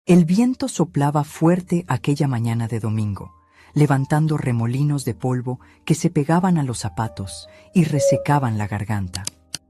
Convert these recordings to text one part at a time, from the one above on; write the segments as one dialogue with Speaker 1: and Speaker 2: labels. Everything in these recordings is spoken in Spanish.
Speaker 1: El viento soplaba fuerte aquella mañana de domingo, levantando remolinos de polvo que se pegaban a los zapatos y resecaban la garganta.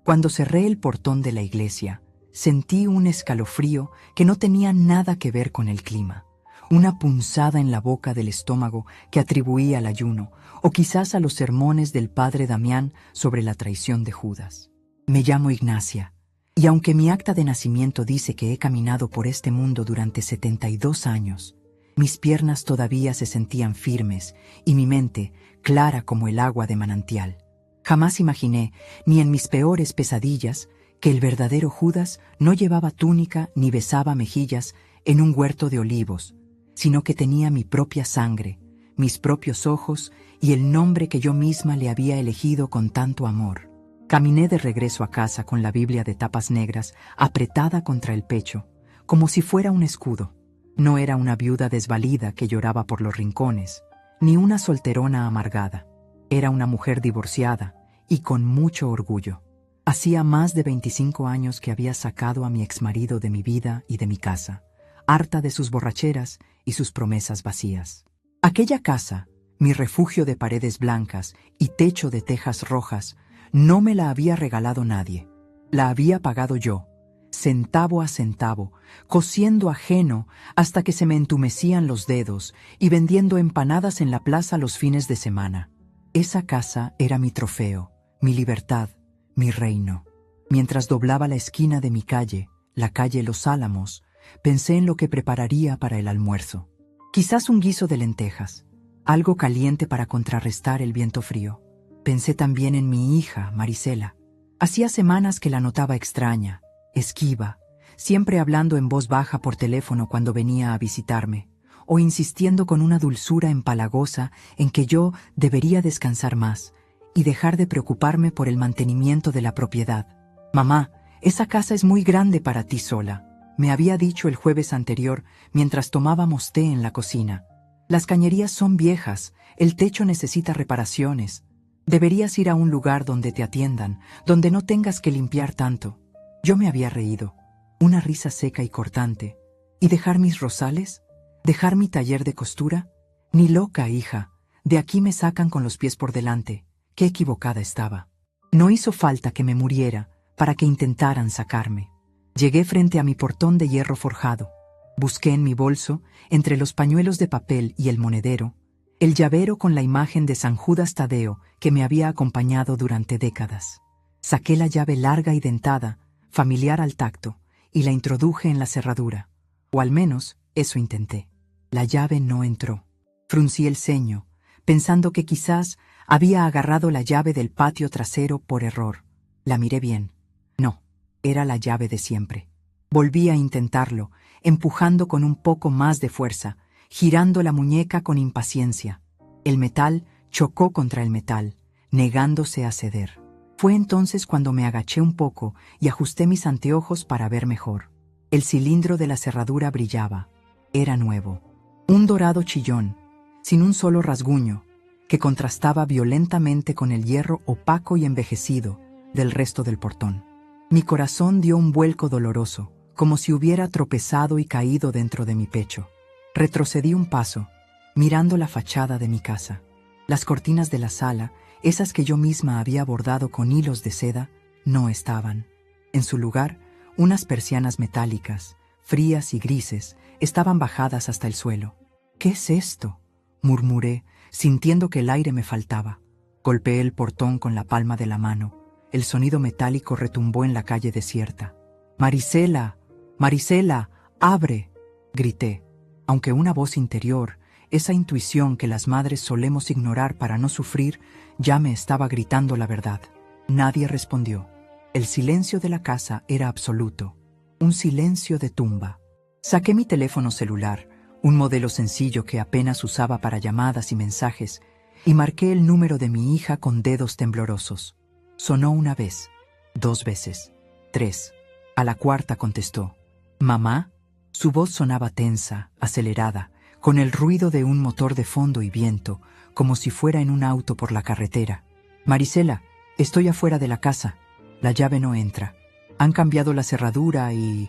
Speaker 1: Cuando cerré el portón de la iglesia, sentí un escalofrío que no tenía nada que ver con el clima, una punzada en la boca del estómago que atribuía al ayuno, o quizás a los sermones del padre Damián sobre la traición de Judas. Me llamo Ignacia, y aunque mi acta de nacimiento dice que he caminado por este mundo durante 72 años, mis piernas todavía se sentían firmes y mi mente clara como el agua de manantial. Jamás imaginé, ni en mis peores pesadillas, que el verdadero Judas no llevaba túnica ni besaba mejillas en un huerto de olivos, sino que tenía mi propia sangre, mis propios ojos y el nombre que yo misma le había elegido con tanto amor. Caminé de regreso a casa con la Biblia de tapas negras apretada contra el pecho, como si fuera un escudo. No era una viuda desvalida que lloraba por los rincones, ni una solterona amargada. Era una mujer divorciada y con mucho orgullo. Hacía más de 25 años que había sacado a mi exmarido de mi vida y de mi casa, harta de sus borracheras y sus promesas vacías. Aquella casa, mi refugio de paredes blancas y techo de tejas rojas, no me la había regalado nadie. La había pagado yo, centavo a centavo, cosiendo ajeno hasta que se me entumecían los dedos y vendiendo empanadas en la plaza los fines de semana. Esa casa era mi trofeo, mi libertad, mi reino. Mientras doblaba la esquina de mi calle, la calle Los Álamos, pensé en lo que prepararía para el almuerzo. Quizás un guiso de lentejas, algo caliente para contrarrestar el viento frío. Pensé también en mi hija, Marisela. Hacía semanas que la notaba extraña, esquiva, siempre hablando en voz baja por teléfono cuando venía a visitarme, o insistiendo con una dulzura empalagosa en que yo debería descansar más y dejar de preocuparme por el mantenimiento de la propiedad. «Mamá, esa casa es muy grande para ti sola», me había dicho el jueves anterior mientras tomábamos té en la cocina. «Las cañerías son viejas, el techo necesita reparaciones. Deberías ir a un lugar donde te atiendan, donde no tengas que limpiar tanto». Yo me había reído, una risa seca y cortante. ¿Y dejar mis rosales? ¿Dejar mi taller de costura? Ni loca, hija. De aquí me sacan con los pies por delante. Qué equivocada estaba. No hizo falta que me muriera para que intentaran sacarme. Llegué frente a mi portón de hierro forjado. Busqué en mi bolso, entre los pañuelos de papel y el monedero, el llavero con la imagen de San Judas Tadeo que me había acompañado durante décadas. Saqué la llave larga y dentada, familiar al tacto, y la introduje en la cerradura. O al menos, eso intenté. La llave no entró. Fruncí el ceño, pensando que quizás había agarrado la llave del patio trasero por error. La miré bien. No, era la llave de siempre. Volví a intentarlo, empujando con un poco más de fuerza, girando la muñeca con impaciencia. El metal chocó contra el metal, negándose a ceder. Fue entonces cuando me agaché un poco y ajusté mis anteojos para ver mejor. El cilindro de la cerradura brillaba. Era nuevo. Un dorado chillón, sin un solo rasguño, que contrastaba violentamente con el hierro opaco y envejecido del resto del portón. Mi corazón dio un vuelco doloroso, como si hubiera tropezado y caído dentro de mi pecho. Retrocedí un paso, mirando la fachada de mi casa. Las cortinas de la sala, esas que yo misma había bordado con hilos de seda, no estaban. En su lugar, unas persianas metálicas, frías y grises, estaban bajadas hasta el suelo. «¿Qué es esto?», murmuré, sintiendo que el aire me faltaba. Golpeé el portón con la palma de la mano. El sonido metálico retumbó en la calle desierta. «Marisela, Marisela, abre», grité, aunque una voz interior, esa intuición que las madres solemos ignorar para no sufrir, ya me estaba gritando la verdad. Nadie respondió. El silencio de la casa era absoluto, un silencio de tumba. Saqué mi teléfono celular, un modelo sencillo que apenas usaba para llamadas y mensajes, y marqué el número de mi hija con dedos temblorosos. Sonó una vez, 2 veces, 3. A la cuarta contestó. «¿Mamá?». Su voz sonaba tensa, acelerada, con el ruido de un motor de fondo y viento, como si fuera en un auto por la carretera. «Marisela, estoy afuera de la casa. La llave no entra. Han cambiado la cerradura y...».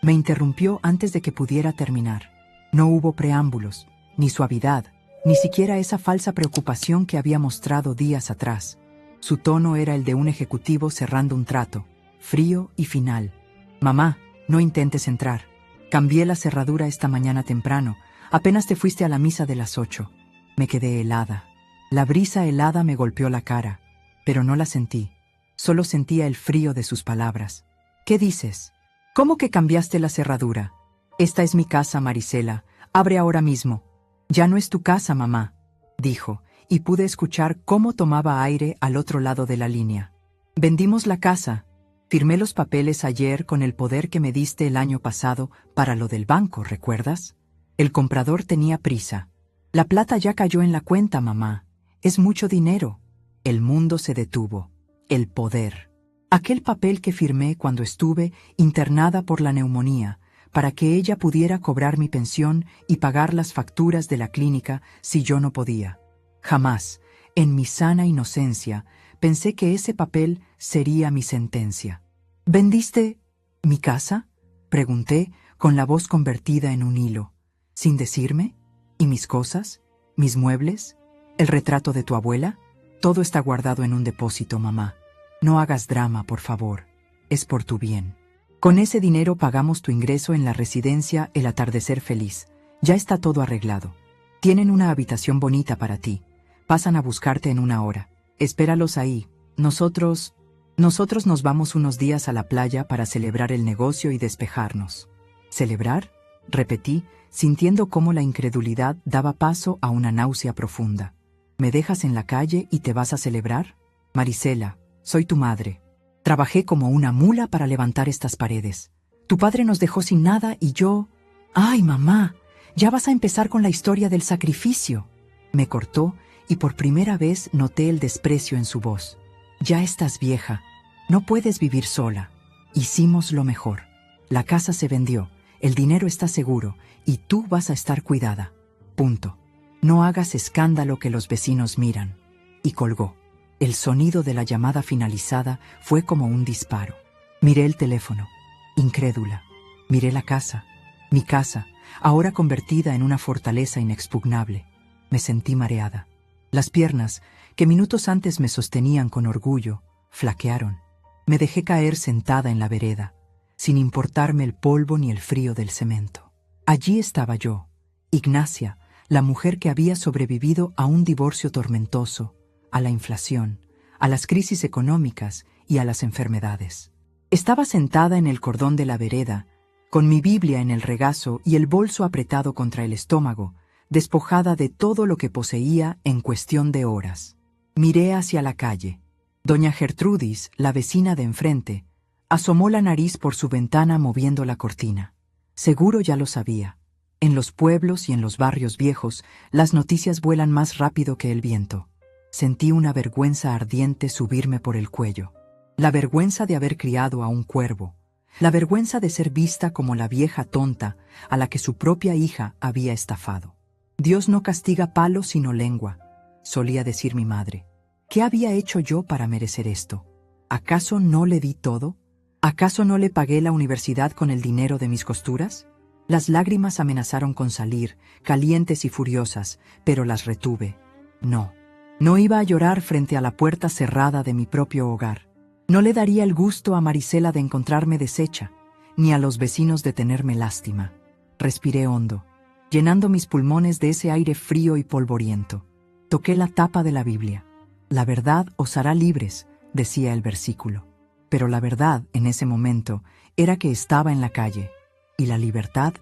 Speaker 1: Me interrumpió antes de que pudiera terminar. No hubo preámbulos, ni suavidad, ni siquiera esa falsa preocupación que había mostrado días atrás. Su tono era el de un ejecutivo cerrando un trato, frío y final. «Mamá, no intentes entrar. Cambié la cerradura esta mañana temprano. Apenas te fuiste a la misa de las 8. Me quedé helada. La brisa helada me golpeó la cara, pero no la sentí. Solo sentía el frío de sus palabras. ¿Qué dices? ¿Cómo que cambiaste la cerradura? Esta es mi casa, Marisela. Abre ahora mismo». «Ya no es tu casa, mamá», dijo, y pude escuchar cómo tomaba aire al otro lado de la línea. «Vendimos la casa. Firmé los papeles ayer con el poder que me diste el año pasado para lo del banco, ¿recuerdas? El comprador tenía prisa. La plata ya cayó en la cuenta, mamá. Es mucho dinero». El mundo se detuvo. El poder. Aquel papel que firmé cuando estuve internada por la neumonía, para que ella pudiera cobrar mi pensión y pagar las facturas de la clínica si yo no podía. Jamás, en mi sana inocencia, pensé que ese papel sería mi sentencia. «¿Vendiste mi casa?», pregunté, con la voz convertida en un hilo. «¿Sin decirme? ¿Y mis cosas? ¿Mis muebles? ¿El retrato de tu abuela? Todo está guardado en un depósito, mamá. No hagas drama, por favor. Es por tu bien. Con ese dinero pagamos tu ingreso en la residencia El Atardecer Feliz. Ya está todo arreglado. Tienen una habitación bonita para ti. Pasan a buscarte en 1 hora. Espéralos ahí. Nosotros nos vamos unos días a la playa para celebrar el negocio y despejarnos». «¿Celebrar?», repetí, sintiendo cómo la incredulidad daba paso a una náusea profunda. «¿Me dejas en la calle y te vas a celebrar? Marisela, soy tu madre. Trabajé como una mula para levantar estas paredes. Tu padre nos dejó sin nada y yo... ¡Ay, mamá! Ya vas a empezar con la historia del sacrificio». Me cortó y por primera vez noté el desprecio en su voz. «Ya estás vieja. No puedes vivir sola. Hicimos lo mejor. La casa se vendió, el dinero está seguro y tú vas a estar cuidada. Punto. No hagas escándalo que los vecinos miran». Y colgó. El sonido de la llamada finalizada fue como un disparo. Miré el teléfono, incrédula. Miré la casa, mi casa, ahora convertida en una fortaleza inexpugnable. Me sentí mareada. Las piernas, que minutos antes me sostenían con orgullo, flaquearon. Me dejé caer sentada en la vereda, sin importarme el polvo ni el frío del cemento. Allí estaba yo, Ignacia, la mujer que había sobrevivido a un divorcio tormentoso, a la inflación, a las crisis económicas y a las enfermedades. Estaba sentada en el cordón de la vereda, con mi Biblia en el regazo y el bolso apretado contra el estómago, despojada de todo lo que poseía en cuestión de horas. Miré hacia la calle. Doña Gertrudis, la vecina de enfrente, asomó la nariz por su ventana moviendo la cortina. Seguro ya lo sabía. En los pueblos y en los barrios viejos, las noticias vuelan más rápido que el viento. Sentí una vergüenza ardiente subirme por el cuello. La vergüenza de haber criado a un cuervo. La vergüenza de ser vista como la vieja tonta a la que su propia hija había estafado. «Dios no castiga palo sino lengua», solía decir mi madre. ¿Qué había hecho yo para merecer esto? ¿Acaso no le di todo? ¿Acaso no le pagué la universidad con el dinero de mis costuras? Las lágrimas amenazaron con salir, calientes y furiosas, pero las retuve. No iba a llorar frente a la puerta cerrada de mi propio hogar. No le daría el gusto a Marisela de encontrarme deshecha, ni a los vecinos de tenerme lástima. Respiré hondo, llenando mis pulmones de ese aire frío y polvoriento. Toqué la tapa de la Biblia. «La verdad os hará libres», decía el versículo. Pero la verdad, en ese momento, era que estaba en la calle. ¿Y la libertad?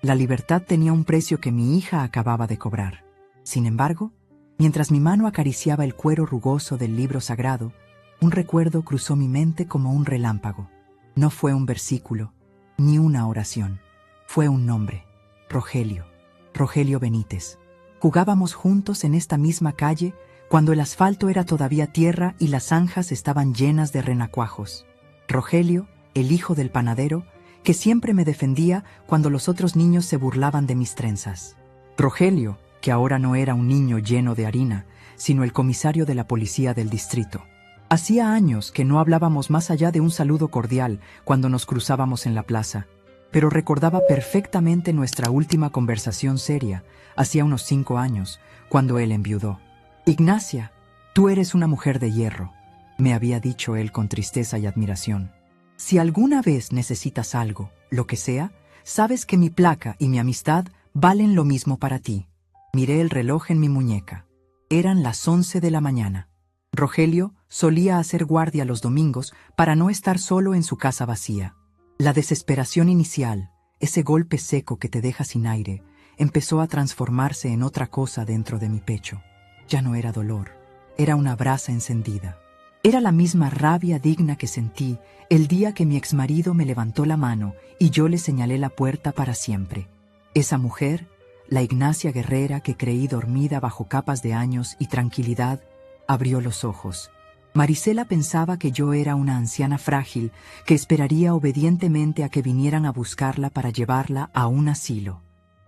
Speaker 1: La libertad tenía un precio que mi hija acababa de cobrar. Sin embargo, mientras mi mano acariciaba el cuero rugoso del libro sagrado, un recuerdo cruzó mi mente como un relámpago. No fue un versículo, ni una oración. Fue un nombre. Rogelio. Rogelio Benítez. Jugábamos juntos en esta misma calle cuando el asfalto era todavía tierra y las zanjas estaban llenas de renacuajos. Rogelio, el hijo del panadero, que siempre me defendía cuando los otros niños se burlaban de mis trenzas. Rogelio, que ahora no era un niño lleno de harina, sino el comisario de la policía del distrito. Hacía años que no hablábamos más allá de un saludo cordial cuando nos cruzábamos en la plaza. pero recordaba perfectamente nuestra última conversación seria, hacía unos 5 años, cuando él enviudó. «Ignacia, tú eres una mujer de hierro», me había dicho él con tristeza y admiración. «Si alguna vez necesitas algo, lo que sea, sabes que mi placa y mi amistad valen lo mismo para ti». Miré el reloj en mi muñeca. Eran las 11 de la mañana. Rogelio solía hacer guardia los domingos para no estar solo en su casa vacía. La desesperación inicial, ese golpe seco que te deja sin aire, empezó a transformarse en otra cosa dentro de mi pecho. Ya no era dolor, era una brasa encendida. Era la misma rabia digna que sentí el día que mi exmarido me levantó la mano y yo le señalé la puerta para siempre. Esa mujer, la Ignacia guerrera que creí dormida bajo capas de años y tranquilidad, abrió los ojos. Marisela pensaba que yo era una anciana frágil que esperaría obedientemente a que vinieran a buscarla para llevarla a un asilo.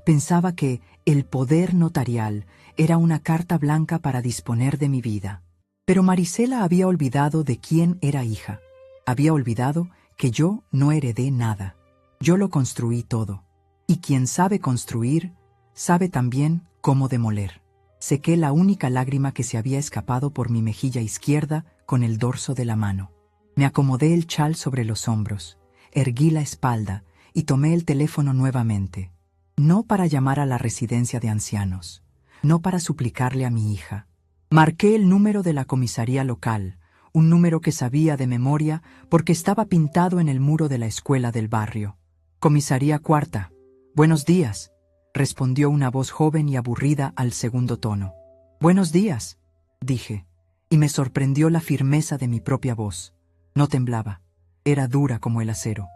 Speaker 1: Pensaba que el poder notarial era una carta blanca para disponer de mi vida. Pero Marisela había olvidado de quién era hija. Había olvidado que yo no heredé nada. Yo lo construí todo. Y quien sabe construir, sabe también cómo demoler. Sequé la única lágrima que se había escapado por mi mejilla izquierda con el dorso de la mano. Me acomodé el chal sobre los hombros, erguí la espalda y tomé el teléfono nuevamente. No para llamar a la residencia de ancianos, no para suplicarle a mi hija. Marqué el número de la comisaría local, un número que sabía de memoria porque estaba pintado en el muro de la escuela del barrio. «Comisaría cuarta. Buenos días», respondió una voz joven y aburrida al segundo tono. «Buenos días», dije, y me sorprendió la firmeza de mi propia voz. No temblaba, era dura como el acero.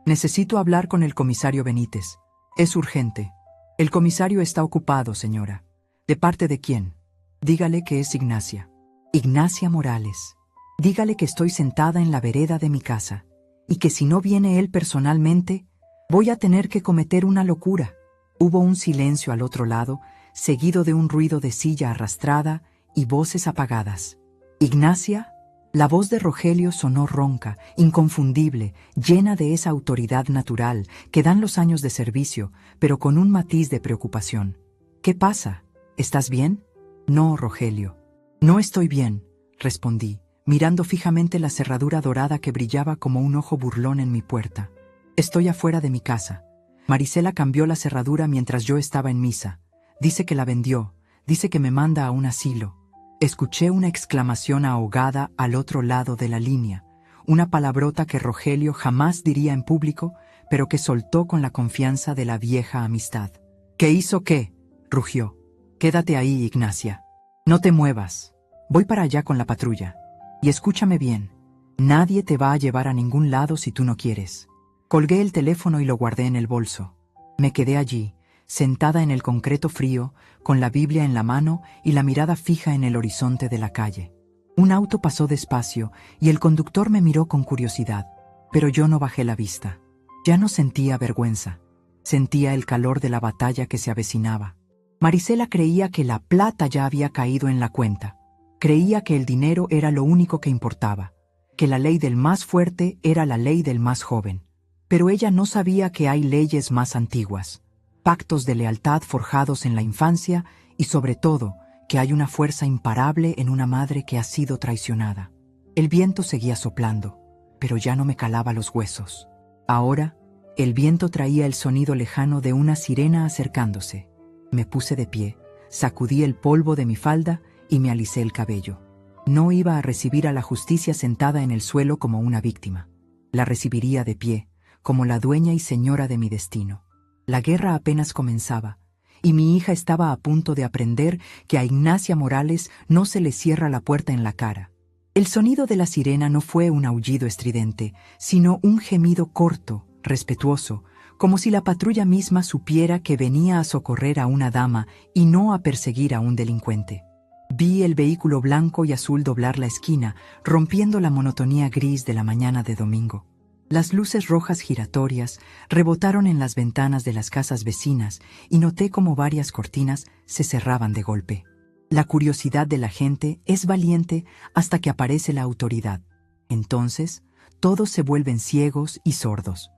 Speaker 1: «Necesito hablar con el comisario Benítez. Es urgente». «El comisario está ocupado, señora». «¿De parte de quién?» «Dígale que es Ignacia». «Ignacia Morales. Dígale que estoy sentada en la vereda de mi casa, y que si no viene él personalmente, voy a tener que cometer una locura». Hubo un silencio al otro lado, seguido de un ruido de silla arrastrada y voces apagadas. «¿Ignacia?» La voz de Rogelio sonó ronca, inconfundible, llena de esa autoridad natural que dan los años de servicio, pero con un matiz de preocupación. «¿Qué pasa? ¿Estás bien?» «No, Rogelio. No estoy bien», respondí, mirando fijamente la cerradura dorada que brillaba como un ojo burlón en mi puerta. «Estoy afuera de mi casa. Marisela cambió la cerradura mientras yo estaba en misa. Dice que la vendió, dice que me manda a un asilo». Escuché una exclamación ahogada al otro lado de la línea, una palabrota que Rogelio jamás diría en público, pero que soltó con la confianza de la vieja amistad. «¿Qué hizo qué?», rugió. «Quédate ahí, Ignacia. No te muevas. Voy para allá con la patrulla. Y escúchame bien, nadie te va a llevar a ningún lado si tú no quieres». Colgué el teléfono y lo guardé en el bolso. Me quedé allí, sentada en el concreto frío, con la Biblia en la mano y la mirada fija en el horizonte de la calle. Un auto pasó despacio y el conductor me miró con curiosidad, pero yo no bajé la vista. Ya no sentía vergüenza. Sentía el calor de la batalla que se avecinaba. Marisela creía que la plata ya había caído en la cuenta. Creía que el dinero era lo único que importaba, que la ley del más fuerte era la ley del más joven. Pero ella no sabía que hay leyes más antiguas, pactos de lealtad forjados en la infancia y sobre todo que hay una fuerza imparable en una madre que ha sido traicionada. El viento seguía soplando, pero ya no me calaba los huesos. Ahora, el viento traía el sonido lejano de una sirena acercándose. Me puse de pie, sacudí el polvo de mi falda y me alisé el cabello. No iba a recibir a la justicia sentada en el suelo como una víctima. La recibiría de pie, como la dueña y señora de mi destino. La guerra apenas comenzaba, y mi hija estaba a punto de aprender que a Ignacia Morales no se le cierra la puerta en la cara. El sonido de la sirena no fue un aullido estridente, sino un gemido corto, respetuoso, como si la patrulla misma supiera que venía a socorrer a una dama y no a perseguir a un delincuente. Vi el vehículo blanco y azul doblar la esquina, rompiendo la monotonía gris de la mañana de domingo. Las luces rojas giratorias rebotaron en las ventanas de las casas vecinas y noté cómo varias cortinas se cerraban de golpe. La curiosidad de la gente es valiente hasta que aparece la autoridad. Entonces, todos se vuelven ciegos y sordos.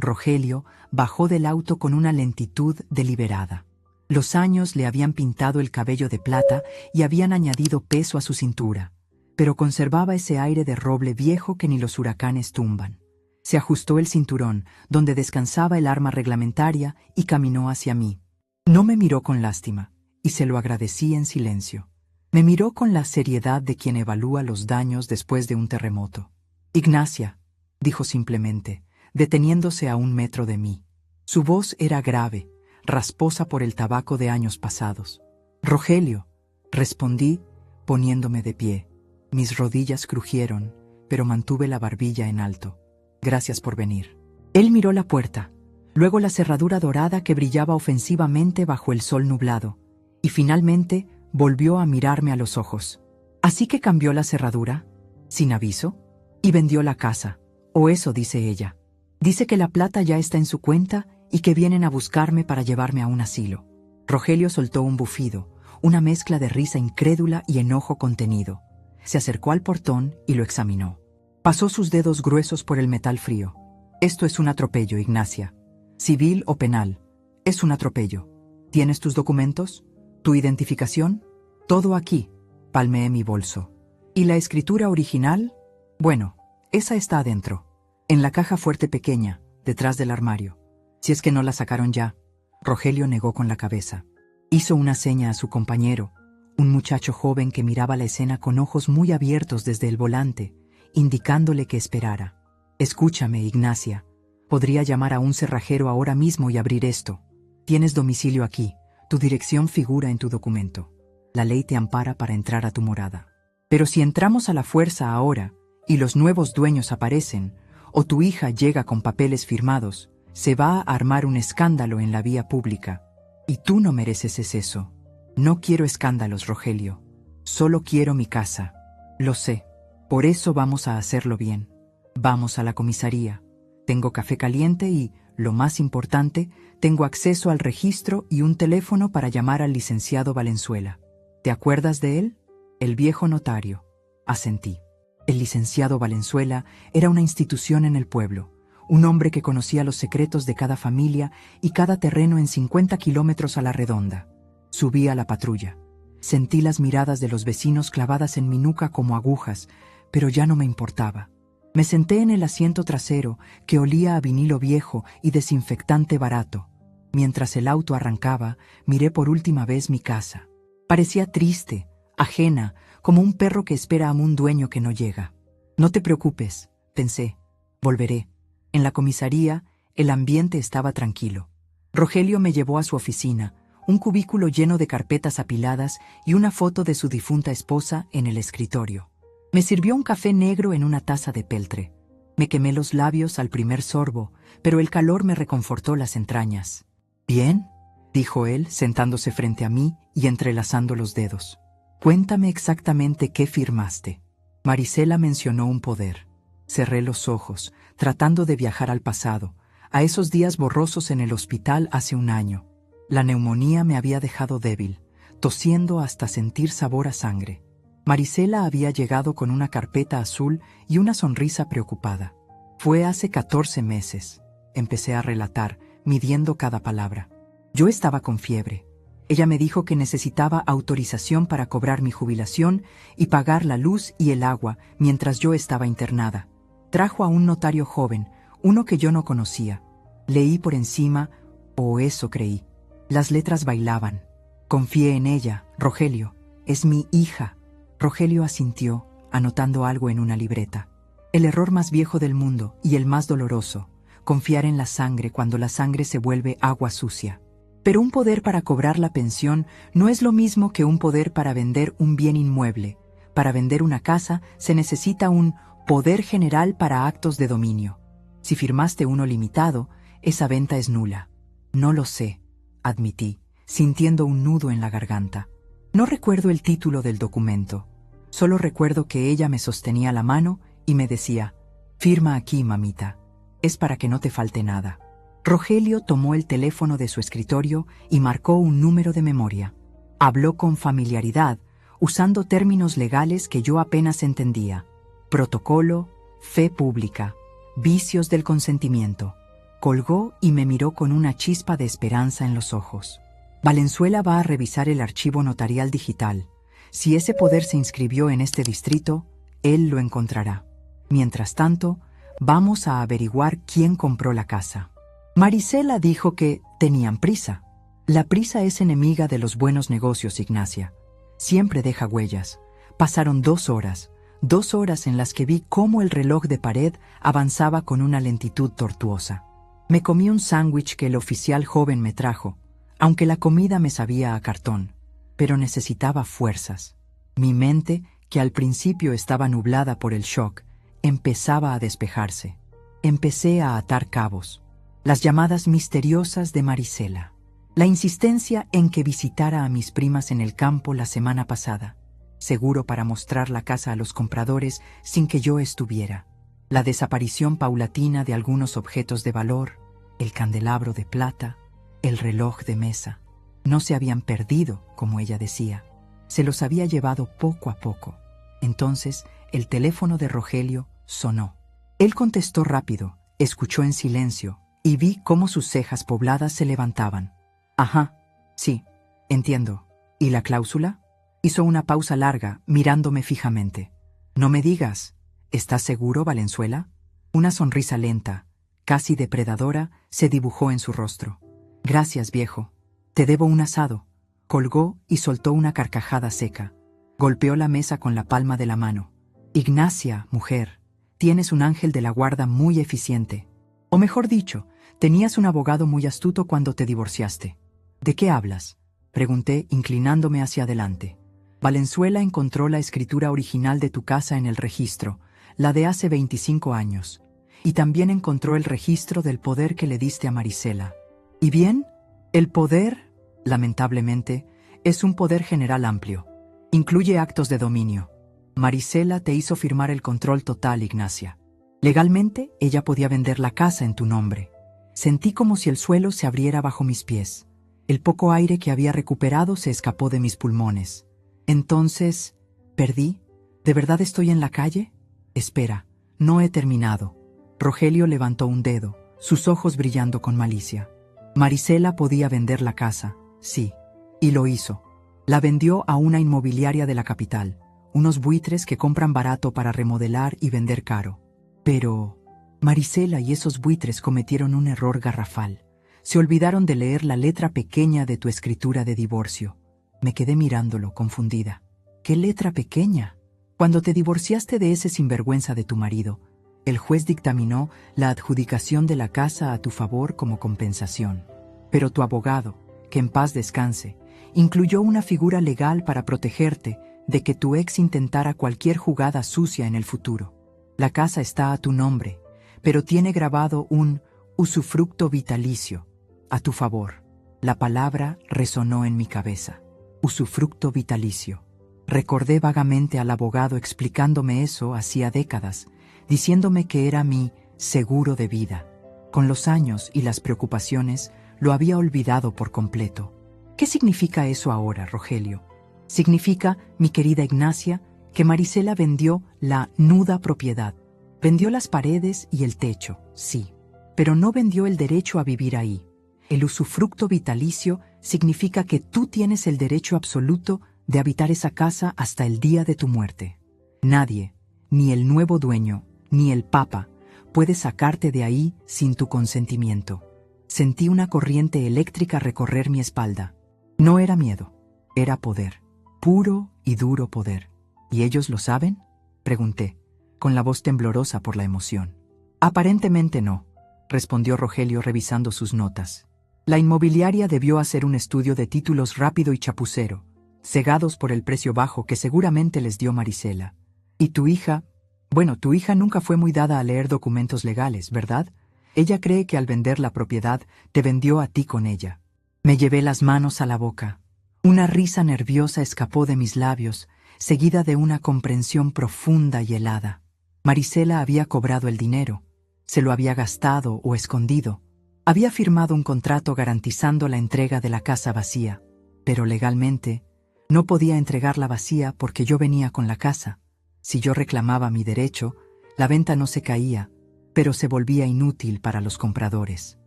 Speaker 1: Rogelio bajó del auto con una lentitud deliberada. Los años le habían pintado el cabello de plata y habían añadido peso a su cintura, pero conservaba ese aire de roble viejo que ni los huracanes tumban. Se ajustó el cinturón, donde descansaba el arma reglamentaria, y caminó hacia mí. No me miró con lástima, y se lo agradecí en silencio. Me miró con la seriedad de quien evalúa los daños después de un terremoto. «Ignacia», dijo simplemente, deteniéndose a 1 metro de mí. Su voz era grave, rasposa por el tabaco de años pasados. «Rogelio», respondí, poniéndome de pie. Mis rodillas crujieron, pero mantuve la barbilla en alto. «Gracias por venir». Él miró la puerta, luego la cerradura dorada que brillaba ofensivamente bajo el sol nublado, y finalmente volvió a mirarme a los ojos. «¿Así que cambió la cerradura? ¿Sin aviso? Y vendió la casa, o eso dice ella. Dice que la plata ya está en su cuenta y que vienen a buscarme para llevarme a un asilo». Rogelio soltó un bufido, una mezcla de risa incrédula y enojo contenido. Se acercó al portón y lo examinó. Pasó sus dedos gruesos por el metal frío. «Esto es un atropello, Ignacia. Civil o penal. Es un atropello. ¿Tienes tus documentos? ¿Tu identificación?» «Todo aquí», palmeé mi bolso. «¿Y la escritura original?» «Bueno, esa está adentro, en la caja fuerte pequeña, detrás del armario. Si es que no la sacaron ya». Rogelio negó con la cabeza. Hizo una seña a su compañero, un muchacho joven que miraba la escena con ojos muy abiertos desde el volante, indicándole que esperara. «Escúchame, Ignacia. Podría llamar a un cerrajero ahora mismo y abrir esto. Tienes domicilio aquí. Tu dirección figura en tu documento. La ley te ampara para entrar a tu morada. Pero si entramos a la fuerza ahora y los nuevos dueños aparecen, o tu hija llega con papeles firmados, se va a armar un escándalo en la vía pública. Y tú no mereces eso. No quiero escándalos, Rogelio. Solo quiero mi casa. Lo sé. Por eso vamos a hacerlo bien. Vamos a la comisaría. Tengo café caliente y, lo más importante, tengo acceso al registro y un teléfono para llamar al licenciado Valenzuela. ¿Te acuerdas de él? El viejo notario». Asentí. El licenciado Valenzuela era una institución en el pueblo, un hombre que conocía los secretos de cada familia y cada terreno en 50 kilómetros a la redonda. Subí a la patrulla. Sentí las miradas de los vecinos clavadas en mi nuca como agujas, pero ya no me importaba. Me senté en el asiento trasero, que olía a vinilo viejo y desinfectante barato. Mientras el auto arrancaba, miré por última vez mi casa. Parecía triste, ajena, como un perro que espera a un dueño que no llega. «No te preocupes», pensé. «Volveré». En la comisaría, el ambiente estaba tranquilo. Rogelio me llevó a su oficina, un cubículo lleno de carpetas apiladas y una foto de su difunta esposa en el escritorio. Me sirvió un café negro en una taza de peltre. Me quemé los labios al primer sorbo, pero el calor me reconfortó las entrañas. «¿Bien?», dijo él, sentándose frente a mí y entrelazando los dedos. «Cuéntame exactamente qué firmaste». Marisela mencionó un poder. Cerré los ojos, tratando de viajar al pasado, a esos días borrosos en el hospital hace 1 año. La neumonía me había dejado débil, tosiendo hasta sentir sabor a sangre. Marisela había llegado con una carpeta azul y una sonrisa preocupada. «Fue hace 14 meses», empecé a relatar, midiendo cada palabra. «Yo estaba con fiebre. Ella me dijo que necesitaba autorización para cobrar mi jubilación y pagar la luz y el agua mientras yo estaba internada. Trajo a un notario joven, uno que yo no conocía. Leí por encima, o eso creí. Las letras bailaban. Confié en ella, Rogelio. Es mi hija». Rogelio asintió, anotando algo en una libreta. «El error más viejo del mundo y el más doloroso, confiar en la sangre cuando la sangre se vuelve agua sucia. Pero un poder para cobrar la pensión no es lo mismo que un poder para vender un bien inmueble. Para vender una casa se necesita un poder general para actos de dominio. Si firmaste uno limitado, esa venta es nula». «No lo sé», admití, sintiendo un nudo en la garganta. No recuerdo el título del documento. Solo recuerdo que ella me sostenía la mano y me decía: «Firma aquí, mamita. Es para que no te falte nada». Rogelio tomó el teléfono de su escritorio y marcó un número de memoria. Habló con familiaridad, usando términos legales que yo apenas entendía. Protocolo, fe pública, vicios del consentimiento. Colgó y me miró con una chispa de esperanza en los ojos. Valenzuela va a revisar el archivo notarial digital. Si ese poder se inscribió en este distrito, él lo encontrará. Mientras tanto, vamos a averiguar quién compró la casa. Marisela dijo que tenían prisa. La prisa es enemiga de los buenos negocios, Ignacia. Siempre deja huellas. Pasaron 2 horas, 2 horas en las que vi cómo el reloj de pared avanzaba con una lentitud tortuosa. Me comí un sándwich que el oficial joven me trajo, aunque la comida me sabía a cartón, pero necesitaba fuerzas. Mi mente, que al principio estaba nublada por el shock, empezaba a despejarse. Empecé a atar cabos. Las llamadas misteriosas de Marisela. La insistencia en que visitara a mis primas en el campo la semana pasada, seguro para mostrar la casa a los compradores sin que yo estuviera. La desaparición paulatina de algunos objetos de valor, el candelabro de plata, el reloj de mesa. No se habían perdido, como ella decía. Se los había llevado poco a poco. Entonces, el teléfono de Rogelio sonó. Él contestó rápido, escuchó en silencio y vi cómo sus cejas pobladas se levantaban. Ajá, sí, entiendo. ¿Y la cláusula? Hizo una pausa larga, mirándome fijamente. No me digas. ¿Estás seguro, Valenzuela? Una sonrisa lenta, casi depredadora, se dibujó en su rostro. Gracias, viejo. Te debo un asado. Colgó y soltó una carcajada seca. Golpeó la mesa con la palma de la mano. Ignacia, mujer, tienes un ángel de la guarda muy eficiente. O mejor dicho, tenías un abogado muy astuto cuando te divorciaste. ¿De qué hablas?, pregunté, inclinándome hacia adelante. Valenzuela encontró la escritura original de tu casa en el registro, la de hace 25 años, y también encontró el registro del poder que le diste a Marisela. ¿Y bien? El poder, lamentablemente, es un poder general amplio. Incluye actos de dominio. Marisela te hizo firmar el control total, Ignacia. Legalmente, ella podía vender la casa en tu nombre. Sentí como si el suelo se abriera bajo mis pies. El poco aire que había recuperado se escapó de mis pulmones. Entonces, ¿perdí? ¿De verdad estoy en la calle? Espera, no he terminado. Rogelio levantó un dedo, sus ojos brillando con malicia. Marisela podía vender la casa, sí, y lo hizo. La vendió a una inmobiliaria de la capital, unos buitres que compran barato para remodelar y vender caro. Pero Marisela y esos buitres cometieron un error garrafal. Se olvidaron de leer la letra pequeña de tu escritura de divorcio. Me quedé mirándolo, confundida. ¿Qué letra pequeña? Cuando te divorciaste de ese sinvergüenza de tu marido, el juez dictaminó la adjudicación de la casa a tu favor como compensación. Pero tu abogado, que en paz descanse, incluyó una figura legal para protegerte de que tu ex intentara cualquier jugada sucia en el futuro. La casa está a tu nombre, pero tiene grabado un usufructo vitalicio a tu favor. La palabra resonó en mi cabeza. Usufructo vitalicio. Recordé vagamente al abogado explicándome eso hacía décadas, diciéndome que era mi seguro de vida. Con los años y las preocupaciones, lo había olvidado por completo. ¿Qué significa eso ahora, Rogelio? Significa, mi querida Ignacia, que Marisela vendió la nuda propiedad. Vendió las paredes y el techo, sí, pero no vendió el derecho a vivir ahí. El usufructo vitalicio significa que tú tienes el derecho absoluto de habitar esa casa hasta el día de tu muerte. Nadie, ni el nuevo dueño, ni el Papa, puede sacarte de ahí sin tu consentimiento. Sentí una corriente eléctrica recorrer mi espalda. No era miedo, era poder, puro y duro poder. ¿Y ellos lo saben?, pregunté, con la voz temblorosa por la emoción. Aparentemente no, respondió Rogelio revisando sus notas. La inmobiliaria debió hacer un estudio de títulos rápido y chapucero, cegados por el precio bajo que seguramente les dio Marisela. ¿Y tu hija? Bueno, tu hija nunca fue muy dada a leer documentos legales, ¿verdad? Ella cree que al vender la propiedad te vendió a ti con ella. Me llevé las manos a la boca. Una risa nerviosa escapó de mis labios, seguida de una comprensión profunda y helada. Marisela había cobrado el dinero, se lo había gastado o escondido. Había firmado un contrato garantizando la entrega de la casa vacía, pero legalmente no podía entregarla vacía porque yo venía con la casa. Si yo reclamaba mi derecho, la venta no se caía, pero se volvía inútil para los compradores.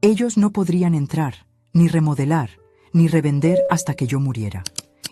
Speaker 1: Ellos no podrían entrar, ni remodelar, ni revender hasta que yo muriera.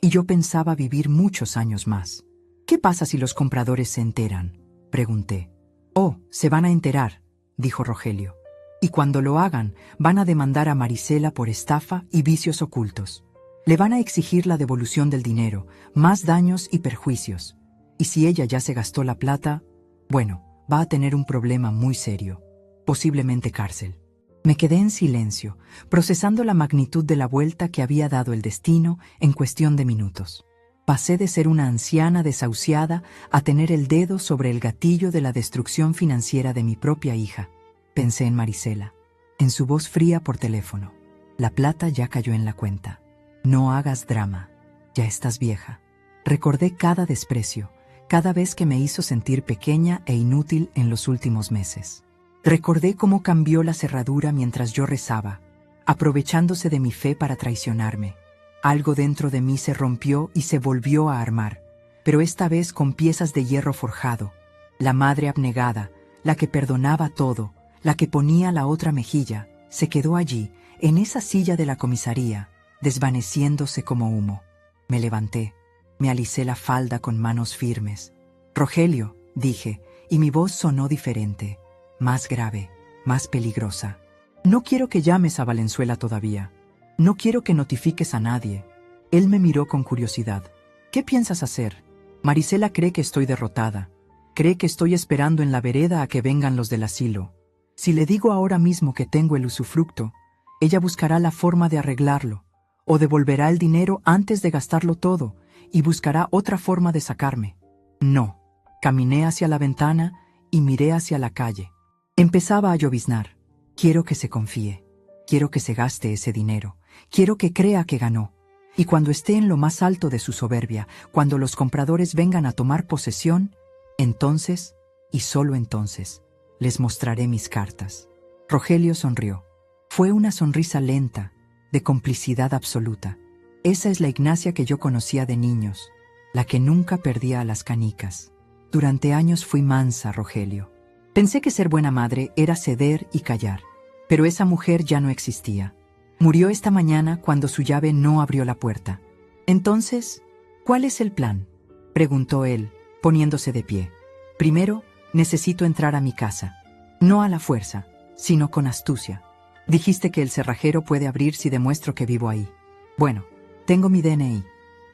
Speaker 1: Y yo pensaba vivir muchos años más. ¿Qué pasa si los compradores se enteran?, pregunté. Oh, se van a enterar, dijo Rogelio. Y cuando lo hagan, van a demandar a Marisela por estafa y vicios ocultos. Le van a exigir la devolución del dinero, más daños y perjuicios. Y si ella ya se gastó la plata, bueno, va a tener un problema muy serio, posiblemente cárcel. Me quedé en silencio, procesando la magnitud de la vuelta que había dado el destino en cuestión de minutos. Pasé de ser una anciana desahuciada a tener el dedo sobre el gatillo de la destrucción financiera de mi propia hija. Pensé en Marisela, en su voz fría por teléfono. La plata ya cayó en la cuenta. No hagas drama, ya estás vieja. Recordé cada desprecio, cada vez que me hizo sentir pequeña e inútil en los últimos meses. Recordé cómo cambió la cerradura mientras yo rezaba, aprovechándose de mi fe para traicionarme. Algo dentro de mí se rompió y se volvió a armar, pero esta vez con piezas de hierro forjado. La madre abnegada, la que perdonaba todo, la que ponía la otra mejilla, se quedó allí, en esa silla de la comisaría, desvaneciéndose como humo. Me levanté, me alicé la falda con manos firmes. «Rogelio», dije, y mi voz sonó diferente, más grave, más peligrosa. «No quiero que llames a Valenzuela todavía. No quiero que notifiques a nadie». Él me miró con curiosidad. «¿Qué piensas hacer?» «Marisela cree que estoy derrotada. Cree que estoy esperando en la vereda a que vengan los del asilo. Si le digo ahora mismo que tengo el usufructo, ella buscará la forma de arreglarlo, o devolverá el dinero antes de gastarlo todo, y buscará otra forma de sacarme». No. Caminé hacia la ventana y miré hacia la calle. Empezaba a lloviznar. Quiero que se confíe. Quiero que se gaste ese dinero. Quiero que crea que ganó. Y cuando esté en lo más alto de su soberbia, cuando los compradores vengan a tomar posesión, entonces, y solo entonces, les mostraré mis cartas. Rogelio sonrió. Fue una sonrisa lenta, de complicidad absoluta. Esa es la Ignacia que yo conocía de niños, la que nunca perdía a las canicas. Durante años fui mansa, Rogelio. Pensé que ser buena madre era ceder y callar, pero esa mujer ya no existía. Murió esta mañana cuando su llave no abrió la puerta. Entonces, ¿cuál es el plan?, preguntó él, poniéndose de pie. Primero, necesito entrar a mi casa. No a la fuerza, sino con astucia. Dijiste que el cerrajero puede abrir si demuestro que vivo ahí. Bueno, tengo mi DNI.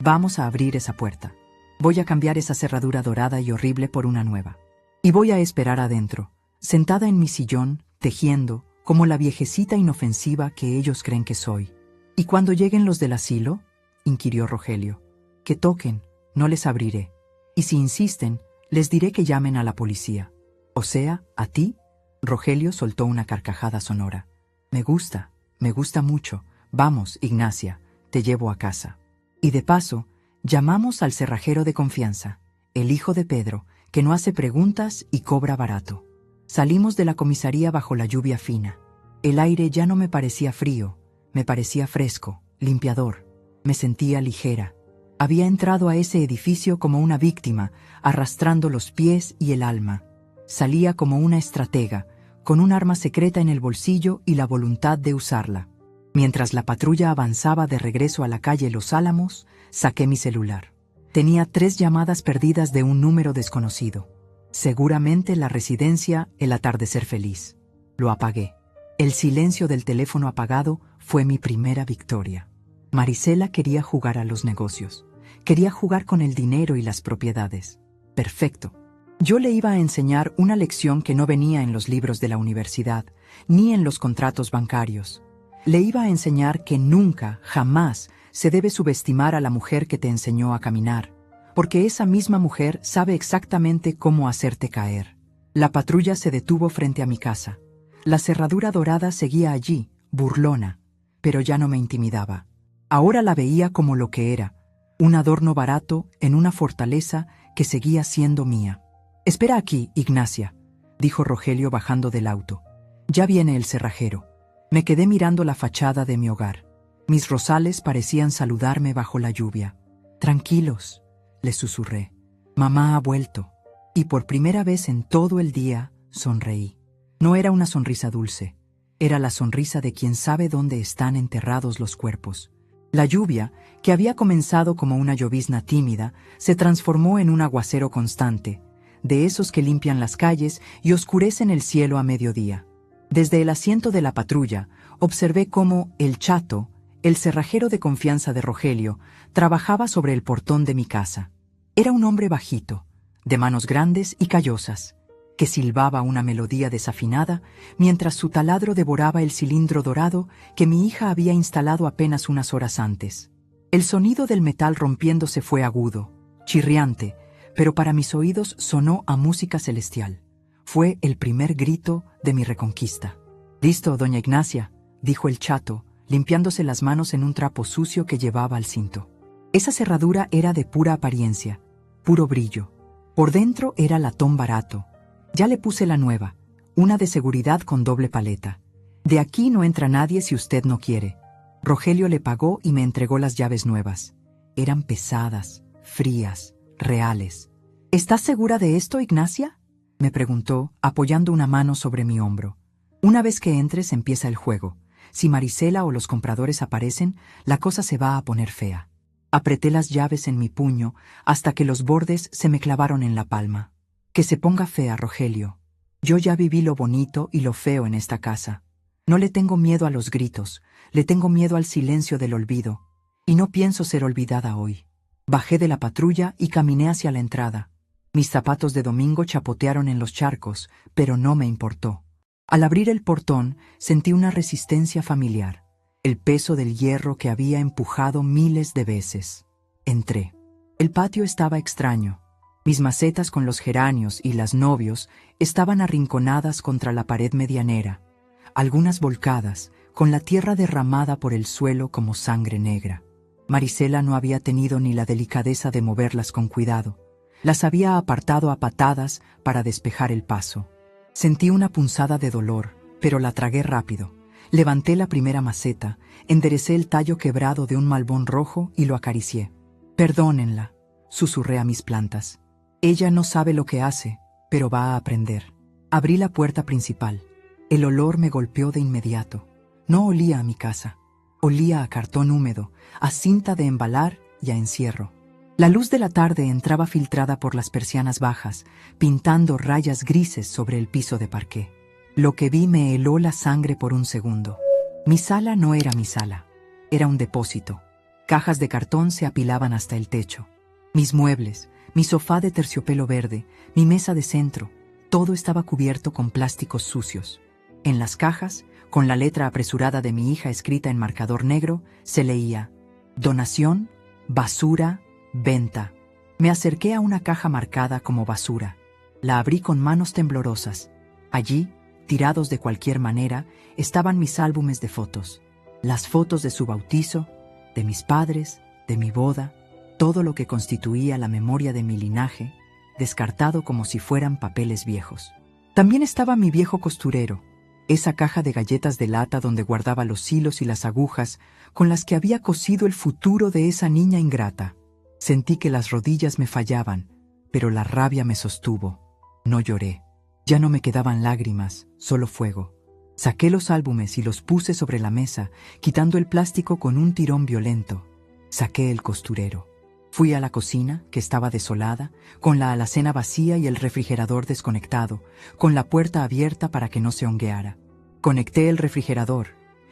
Speaker 1: Vamos a abrir esa puerta. Voy a cambiar esa cerradura dorada y horrible por una nueva. Y voy a esperar adentro, sentada en mi sillón, tejiendo, como la viejecita inofensiva que ellos creen que soy. ¿Y cuando lleguen los del asilo?, inquirió Rogelio. Que toquen, no les abriré. Y si insisten, les diré que llamen a la policía. O sea, ¿a ti? Rogelio soltó una carcajada sonora. Me gusta mucho. Vamos, Ignacia, te llevo a casa. Y de paso, llamamos al cerrajero de confianza, el hijo de Pedro, que no hace preguntas y cobra barato. Salimos de la comisaría bajo la lluvia fina. El aire ya no me parecía frío, me parecía fresco, limpiador. Me sentía ligera. Había entrado a ese edificio como una víctima, arrastrando los pies y el alma. Salía como una estratega, con un arma secreta en el bolsillo y la voluntad de usarla. Mientras la patrulla avanzaba de regreso a la calle Los Álamos, saqué mi celular. Tenía 3 llamadas perdidas de un número desconocido. Seguramente la residencia El Atardecer Feliz. Lo apagué. El silencio del teléfono apagado fue mi primera victoria. Marisela quería jugar a los negocios. Quería jugar con el dinero y las propiedades. Perfecto. Yo le iba a enseñar una lección que no venía en los libros de la universidad, ni en los contratos bancarios. Le iba a enseñar que nunca, jamás, se debe subestimar a la mujer que te enseñó a caminar, porque esa misma mujer sabe exactamente cómo hacerte caer. La patrulla se detuvo frente a mi casa. La cerradura dorada seguía allí, burlona, pero ya no me intimidaba. Ahora la veía como lo que era, un adorno barato en una fortaleza que seguía siendo mía. «Espera aquí, Ignacia», dijo Rogelio bajando del auto. «Ya viene el cerrajero». Me quedé mirando la fachada de mi hogar. Mis rosales parecían saludarme bajo la lluvia. «Tranquilos», les susurré. «Mamá ha vuelto». Y por primera vez en todo el día sonreí. No era una sonrisa dulce, era la sonrisa de quien sabe dónde están enterrados los cuerpos. La lluvia, que había comenzado como una llovizna tímida, se transformó en un aguacero constante, de esos que limpian las calles y oscurecen el cielo a mediodía. Desde el asiento de la patrulla, observé cómo el Chato, el cerrajero de confianza de Rogelio, trabajaba sobre el portón de mi casa. Era un hombre bajito, de manos grandes y callosas, que silbaba una melodía desafinada mientras su taladro devoraba el cilindro dorado que mi hija había instalado apenas unas horas antes. El sonido del metal rompiéndose fue agudo, chirriante, pero para mis oídos sonó a música celestial. Fue el primer grito de mi reconquista. «Listo, doña Ignacia», dijo el Chato, limpiándose las manos en un trapo sucio que llevaba al cinto. Esa cerradura era de pura apariencia, puro brillo. Por dentro era latón barato. Ya le puse la nueva, una de seguridad con doble paleta. De aquí no entra nadie si usted no quiere. Rogelio le pagó y me entregó las llaves nuevas. Eran pesadas, frías, reales. ¿Estás segura de esto, Ignacia?, me preguntó, apoyando una mano sobre mi hombro. Una vez que entres empieza el juego. Si Marisela o los compradores aparecen, la cosa se va a poner fea. Apreté las llaves en mi puño hasta que los bordes se me clavaron en la palma. Que se ponga fea, Rogelio. Yo ya viví lo bonito y lo feo en esta casa. No le tengo miedo a los gritos, le tengo miedo al silencio del olvido. Y no pienso ser olvidada hoy. Bajé de la patrulla y caminé hacia la entrada. Mis zapatos de domingo chapotearon en los charcos, pero no me importó. Al abrir el portón, sentí una resistencia familiar, el peso del hierro que había empujado miles de veces. Entré. El patio estaba extraño. Mis macetas con los geranios y las novios estaban arrinconadas contra la pared medianera, algunas volcadas, con la tierra derramada por el suelo como sangre negra. Marisela no había tenido ni la delicadeza de moverlas con cuidado. Las había apartado a patadas para despejar el paso. Sentí una punzada de dolor, pero la tragué rápido. Levanté la primera maceta, enderecé el tallo quebrado de un malbón rojo y lo acaricié. «Perdónenla», susurré a mis plantas. «Ella no sabe lo que hace, pero va a aprender». Abrí la puerta principal. El olor me golpeó de inmediato. No olía a mi casa. Olía a cartón húmedo, a cinta de embalar y a encierro. La luz de la tarde entraba filtrada por las persianas bajas, pintando rayas grises sobre el piso de parqué. Lo que vi me heló la sangre por un segundo. Mi sala no era mi sala. Era un depósito. Cajas de cartón se apilaban hasta el techo. Mis muebles, mi sofá de terciopelo verde, mi mesa de centro, todo estaba cubierto con plásticos sucios. En las cajas, con la letra apresurada de mi hija escrita en marcador negro, se leía: «Donación, basura, venta». Me acerqué a una caja marcada como basura. La abrí con manos temblorosas. Allí, tirados de cualquier manera, estaban mis álbumes de fotos. Las fotos de su bautizo, de mis padres, de mi boda, todo lo que constituía la memoria de mi linaje, descartado como si fueran papeles viejos. También estaba mi viejo costurero, esa caja de galletas de lata donde guardaba los hilos y las agujas con las que había cosido el futuro de esa niña ingrata. Sentí que las rodillas me fallaban, pero la rabia me sostuvo. No lloré. Ya no me quedaban lágrimas, solo fuego. Saqué los álbumes y los puse sobre la mesa, quitando el plástico con un tirón violento. Saqué el costurero. Fui a la cocina, que estaba desolada, con la alacena vacía y el refrigerador desconectado, con la puerta abierta para que no se hongueara. Conecté el refrigerador.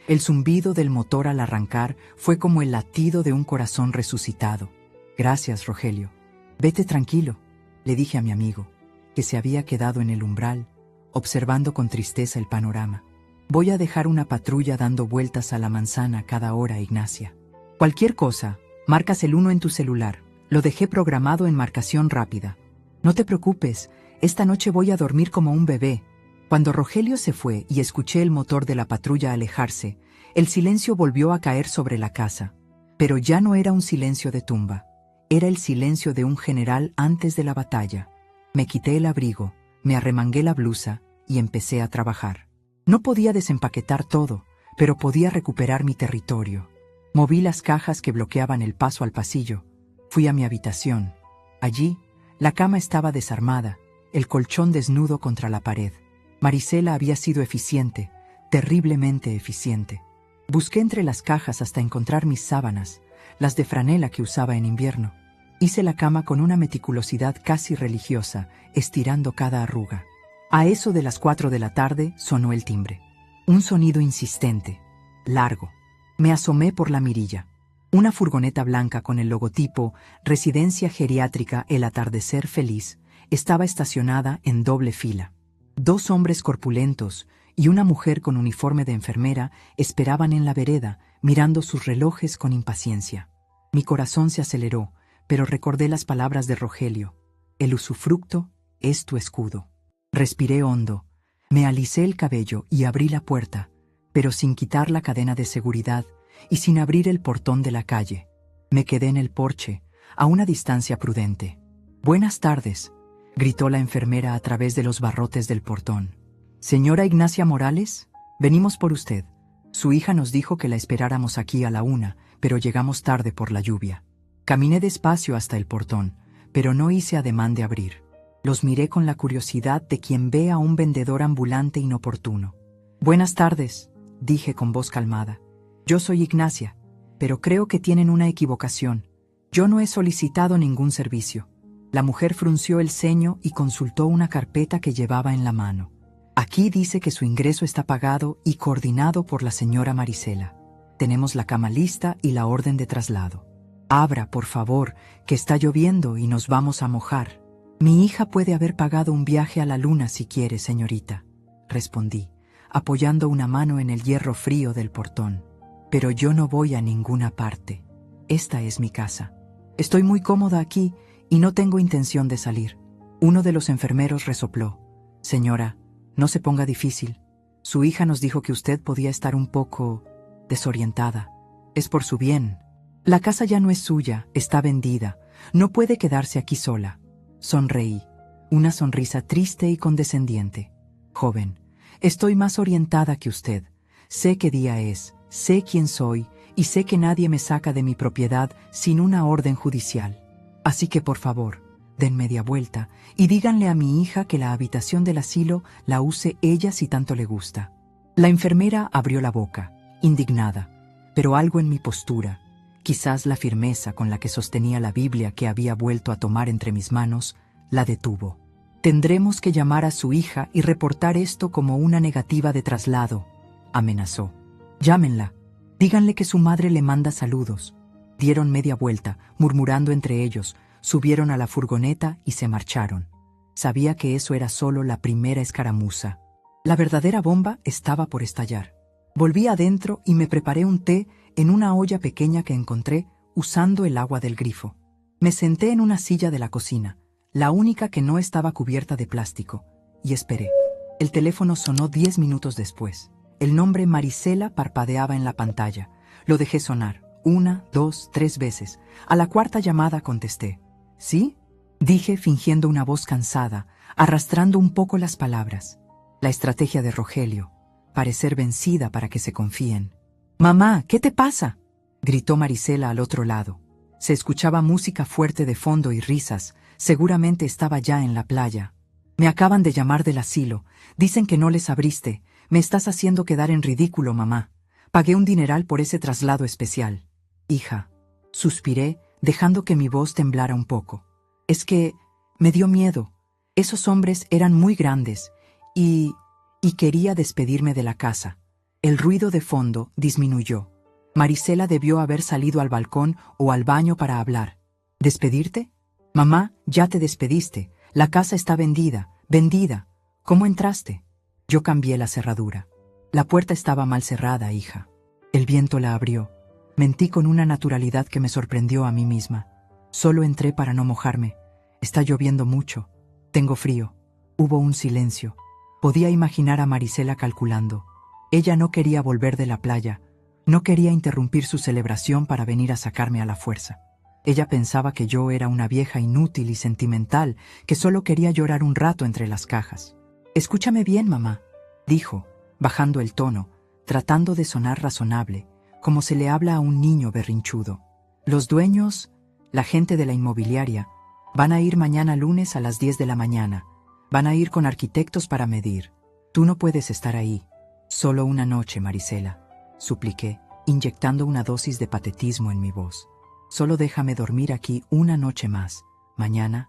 Speaker 1: El zumbido del motor al arrancar fue como el latido de un corazón resucitado. «Gracias, Rogelio. Vete tranquilo», le dije a mi amigo, que se había quedado en el umbral, observando con tristeza el panorama. «Voy a dejar una patrulla dando vueltas a la manzana cada hora, Ignacia. Cualquier cosa, marcas el 1 en tu celular. Lo dejé programado en marcación rápida. No te preocupes, esta noche voy a dormir como un bebé». Cuando Rogelio se fue y escuché el motor de la patrulla alejarse, el silencio volvió a caer sobre la casa. Pero ya no era un silencio de tumba. Era el silencio de un general antes de la batalla. Me quité el abrigo, me arremangué la blusa y empecé a trabajar. No podía desempaquetar todo, pero podía recuperar mi territorio. Moví las cajas que bloqueaban el paso al pasillo. Fui a mi habitación. Allí, la cama estaba desarmada, el colchón desnudo contra la pared. Marisela había sido eficiente, terriblemente eficiente. Busqué entre las cajas hasta encontrar mis sábanas, las de franela que usaba en invierno. Hice la cama con una meticulosidad casi religiosa, estirando cada arruga. A eso de las 4 de la tarde sonó el timbre. Un sonido insistente, largo. Me asomé por la mirilla. Una furgoneta blanca con el logotipo Residencia Geriátrica El Atardecer Feliz estaba estacionada en doble fila. 2 hombres corpulentos y una mujer con uniforme de enfermera esperaban en la vereda, mirando sus relojes con impaciencia. Mi corazón se aceleró, pero recordé las palabras de Rogelio. El usufructo es tu escudo. Respiré hondo, me alicé el cabello y abrí la puerta, pero sin quitar la cadena de seguridad y sin abrir el portón de la calle. Me quedé en el porche, a una distancia prudente. «Buenas tardes», gritó la enfermera a través de los barrotes del portón. «Señora Ignacia Morales, venimos por usted. Su hija nos dijo que la esperáramos aquí a la 1, pero llegamos tarde por la lluvia». Caminé despacio hasta el portón, pero no hice ademán de abrir. Los miré con la curiosidad de quien ve a un vendedor ambulante inoportuno. «Buenas tardes», dije con voz calmada. «Yo soy Ignacia, pero creo que tienen una equivocación. Yo no he solicitado ningún servicio». La mujer frunció el ceño y consultó una carpeta que llevaba en la mano. «Aquí dice que su ingreso está pagado y coordinado por la señora Marisela. Tenemos la cama lista y la orden de traslado. Abra, por favor, que está lloviendo y nos vamos a mojar». «Mi hija puede haber pagado un viaje a la luna si quiere, señorita», respondí, apoyando una mano en el hierro frío del portón. «Pero yo no voy a ninguna parte. Esta es mi casa. Estoy muy cómoda aquí y no tengo intención de salir». Uno de los enfermeros resopló. «Señora, no se ponga difícil. Su hija nos dijo que usted podía estar un poco desorientada. Es por su bien. La casa ya no es suya, está vendida. No puede quedarse aquí sola». Sonreí, una sonrisa triste y condescendiente. «Joven, estoy más orientada que usted. Sé qué día es, sé quién soy y sé que nadie me saca de mi propiedad sin una orden judicial. Así que por favor, den media vuelta y díganle a mi hija que la habitación del asilo la use ella si tanto le gusta». La enfermera abrió la boca, indignada, pero algo en mi postura, quizás la firmeza con la que sostenía la Biblia que había vuelto a tomar entre mis manos, la detuvo. «Tendremos que llamar a su hija y reportar esto como una negativa de traslado», amenazó. «Llámenla. Díganle que su madre le manda saludos». Dieron media vuelta, murmurando entre ellos, subieron a la furgoneta y se marcharon. Sabía que eso era solo la primera escaramuza. La verdadera bomba estaba por estallar. Volví adentro y me preparé un té en una olla pequeña que encontré usando el agua del grifo. Me senté en una silla de la cocina, la única que no estaba cubierta de plástico, y esperé. El teléfono sonó 10 minutos después. El nombre Marisela parpadeaba en la pantalla. Lo dejé sonar, 1, 2, 3 veces. A la 4ª llamada contesté. «¿Sí?», dije fingiendo una voz cansada, arrastrando un poco las palabras. La estrategia de Rogelio, parecer vencida para que se confíen. «Mamá, ¿qué te pasa?», gritó Marisela al otro lado. Se escuchaba música fuerte de fondo y risas. Seguramente estaba ya en la playa. «Me acaban de llamar del asilo. Dicen que no les abriste. Me estás haciendo quedar en ridículo, mamá. Pagué un dineral por ese traslado especial». «Hija», suspiré, dejando que mi voz temblara un poco. «Es que me dio miedo. Esos hombres eran muy grandes y quería despedirme de la casa». El ruido de fondo disminuyó. Marisela debió haber salido al balcón o al baño para hablar. «¿Despedirte? Mamá, ya te despediste. La casa está vendida. Vendida. ¿Cómo entraste?» Yo cambié la cerradura. «La puerta estaba mal cerrada, hija». El viento la abrió. Mentí con una naturalidad que me sorprendió a mí misma. «Solo entré para no mojarme. Está lloviendo mucho. Tengo frío». Hubo un silencio. Podía imaginar a Marisela calculando. Ella no quería volver de la playa. No quería interrumpir su celebración para venir a sacarme a la fuerza. Ella pensaba que yo era una vieja inútil y sentimental que solo quería llorar un rato entre las cajas. «Escúchame bien, mamá», dijo, bajando el tono, tratando de sonar razonable, como se le habla a un niño berrinchudo. «Los dueños, la gente de la inmobiliaria, van a ir mañana lunes a las 10 de la mañana. Van a ir con arquitectos para medir. Tú no puedes estar ahí. Solo una noche, Marisela, supliqué, inyectando una dosis de patetismo en mi voz. Solo déjame dormir aquí una noche más. Mañana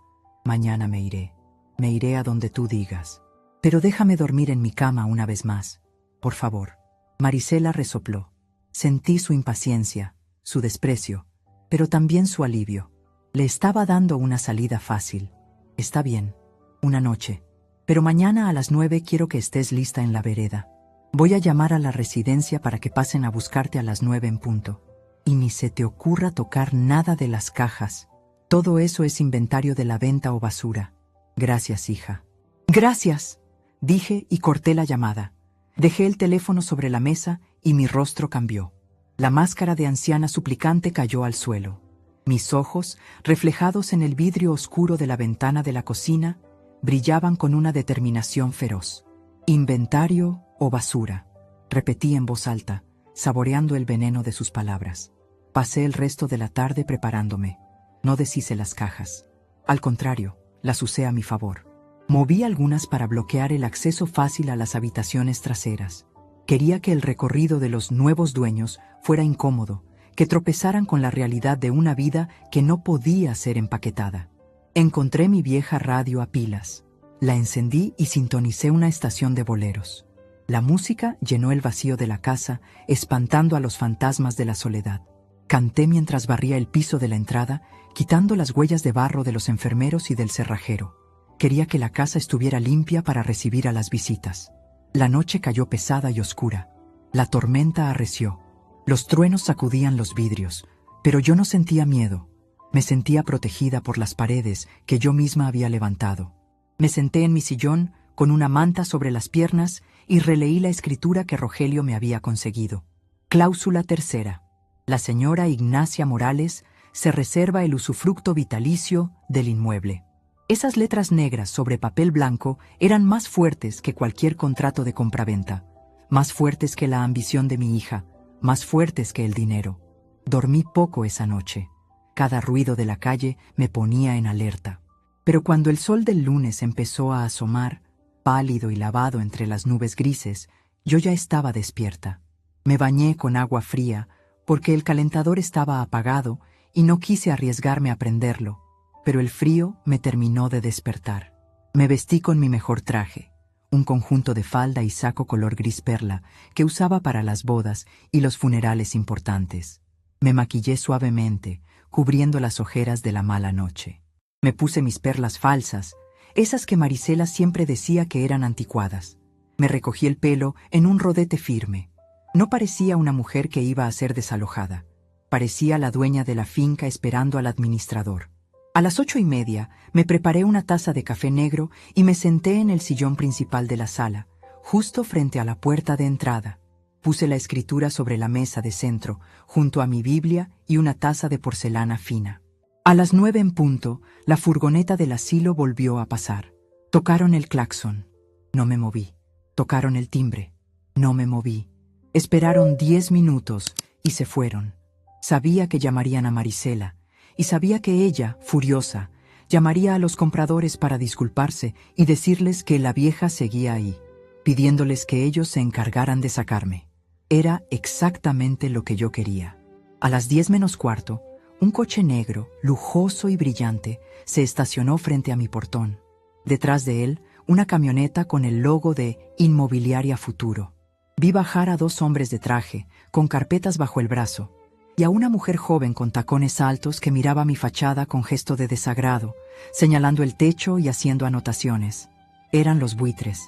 Speaker 1: me iré. Me iré a donde tú digas. Pero déjame dormir en mi cama una vez más. Por favor. Marisela resopló. Sentí su impaciencia, su desprecio, pero también su alivio. Le estaba dando una salida fácil. Está bien. Una noche. Pero mañana a las 9 quiero que estés lista en la vereda. Voy a llamar a la residencia para que pasen a buscarte a las 9 en punto. Y ni se te ocurra tocar nada de las cajas. Todo eso es inventario de la venta o basura. Gracias, hija. Gracias, dije y corté la llamada. Dejé el teléfono sobre la mesa y mi rostro cambió. La máscara de anciana suplicante cayó al suelo. Mis ojos, reflejados en el vidrio oscuro de la ventana de la cocina, brillaban con una determinación feroz. Inventario o basura, repetí en voz alta, saboreando el veneno de sus palabras. Pasé el resto de la tarde preparándome. No deshice las cajas. Al contrario, las usé a mi favor. Moví algunas para bloquear el acceso fácil a las habitaciones traseras. Quería que el recorrido de los nuevos dueños fuera incómodo, que tropezaran con la realidad de una vida que no podía ser empaquetada. Encontré mi vieja radio a pilas. La encendí y sintonicé una estación de boleros. La música llenó el vacío de la casa, espantando a los fantasmas de la soledad. Canté mientras barría el piso de la entrada, quitando las huellas de barro de los enfermeros y del cerrajero. Quería que la casa estuviera limpia para recibir a las visitas. La noche cayó pesada y oscura. La tormenta arreció. Los truenos sacudían los vidrios, pero yo no sentía miedo. Me sentía protegida por las paredes que yo misma había levantado. Me senté en mi sillón, con una manta sobre las piernas, y releí la escritura que Rogelio me había conseguido. Cláusula tercera. La señora Ignacia Morales se reserva el usufructo vitalicio del inmueble. Esas letras negras sobre papel blanco eran más fuertes que cualquier contrato de compraventa, más fuertes que la ambición de mi hija, más fuertes que el dinero. Dormí poco esa noche. Cada ruido de la calle me ponía en alerta. Pero cuando el sol del lunes empezó a asomar, pálido y lavado entre las nubes grises, yo ya estaba despierta. Me bañé con agua fría porque el calentador estaba apagado y no quise arriesgarme a prenderlo, pero el frío me terminó de despertar. Me vestí con mi mejor traje, un conjunto de falda y saco color gris perla que usaba para las bodas y los funerales importantes. Me maquillé suavemente, cubriendo las ojeras de la mala noche. Me puse mis perlas falsas, esas que Marisela siempre decía que eran anticuadas. Me recogí el pelo en un rodete firme. No parecía una mujer que iba a ser desalojada. Parecía la dueña de la finca esperando al administrador. A las 8:30 me preparé una taza de café negro y me senté en el sillón principal de la sala, justo frente a la puerta de entrada. Puse la escritura sobre la mesa de centro, junto a mi Biblia y una taza de porcelana fina. A las 9 en punto, la furgoneta del asilo volvió a pasar. Tocaron el claxon. No me moví. Tocaron el timbre. No me moví. Esperaron 10 minutos y se fueron. Sabía que llamarían a Marisela, y sabía que ella, furiosa, llamaría a los compradores para disculparse y decirles que la vieja seguía ahí, pidiéndoles que ellos se encargaran de sacarme. Era exactamente lo que yo quería. A las 10 menos cuarto, un coche negro, lujoso y brillante, se estacionó frente a mi portón. Detrás de él, una camioneta con el logo de Inmobiliaria Futuro. Vi bajar a 2 hombres de traje, con carpetas bajo el brazo, y a una mujer joven con tacones altos que miraba mi fachada con gesto de desagrado, señalando el techo y haciendo anotaciones. Eran los buitres.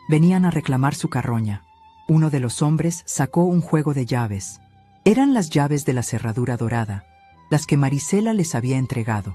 Speaker 1: Venían a reclamar su carroña. Uno de los hombres sacó un juego de llaves. Eran las llaves de la cerradura dorada, las que Marisela les había entregado.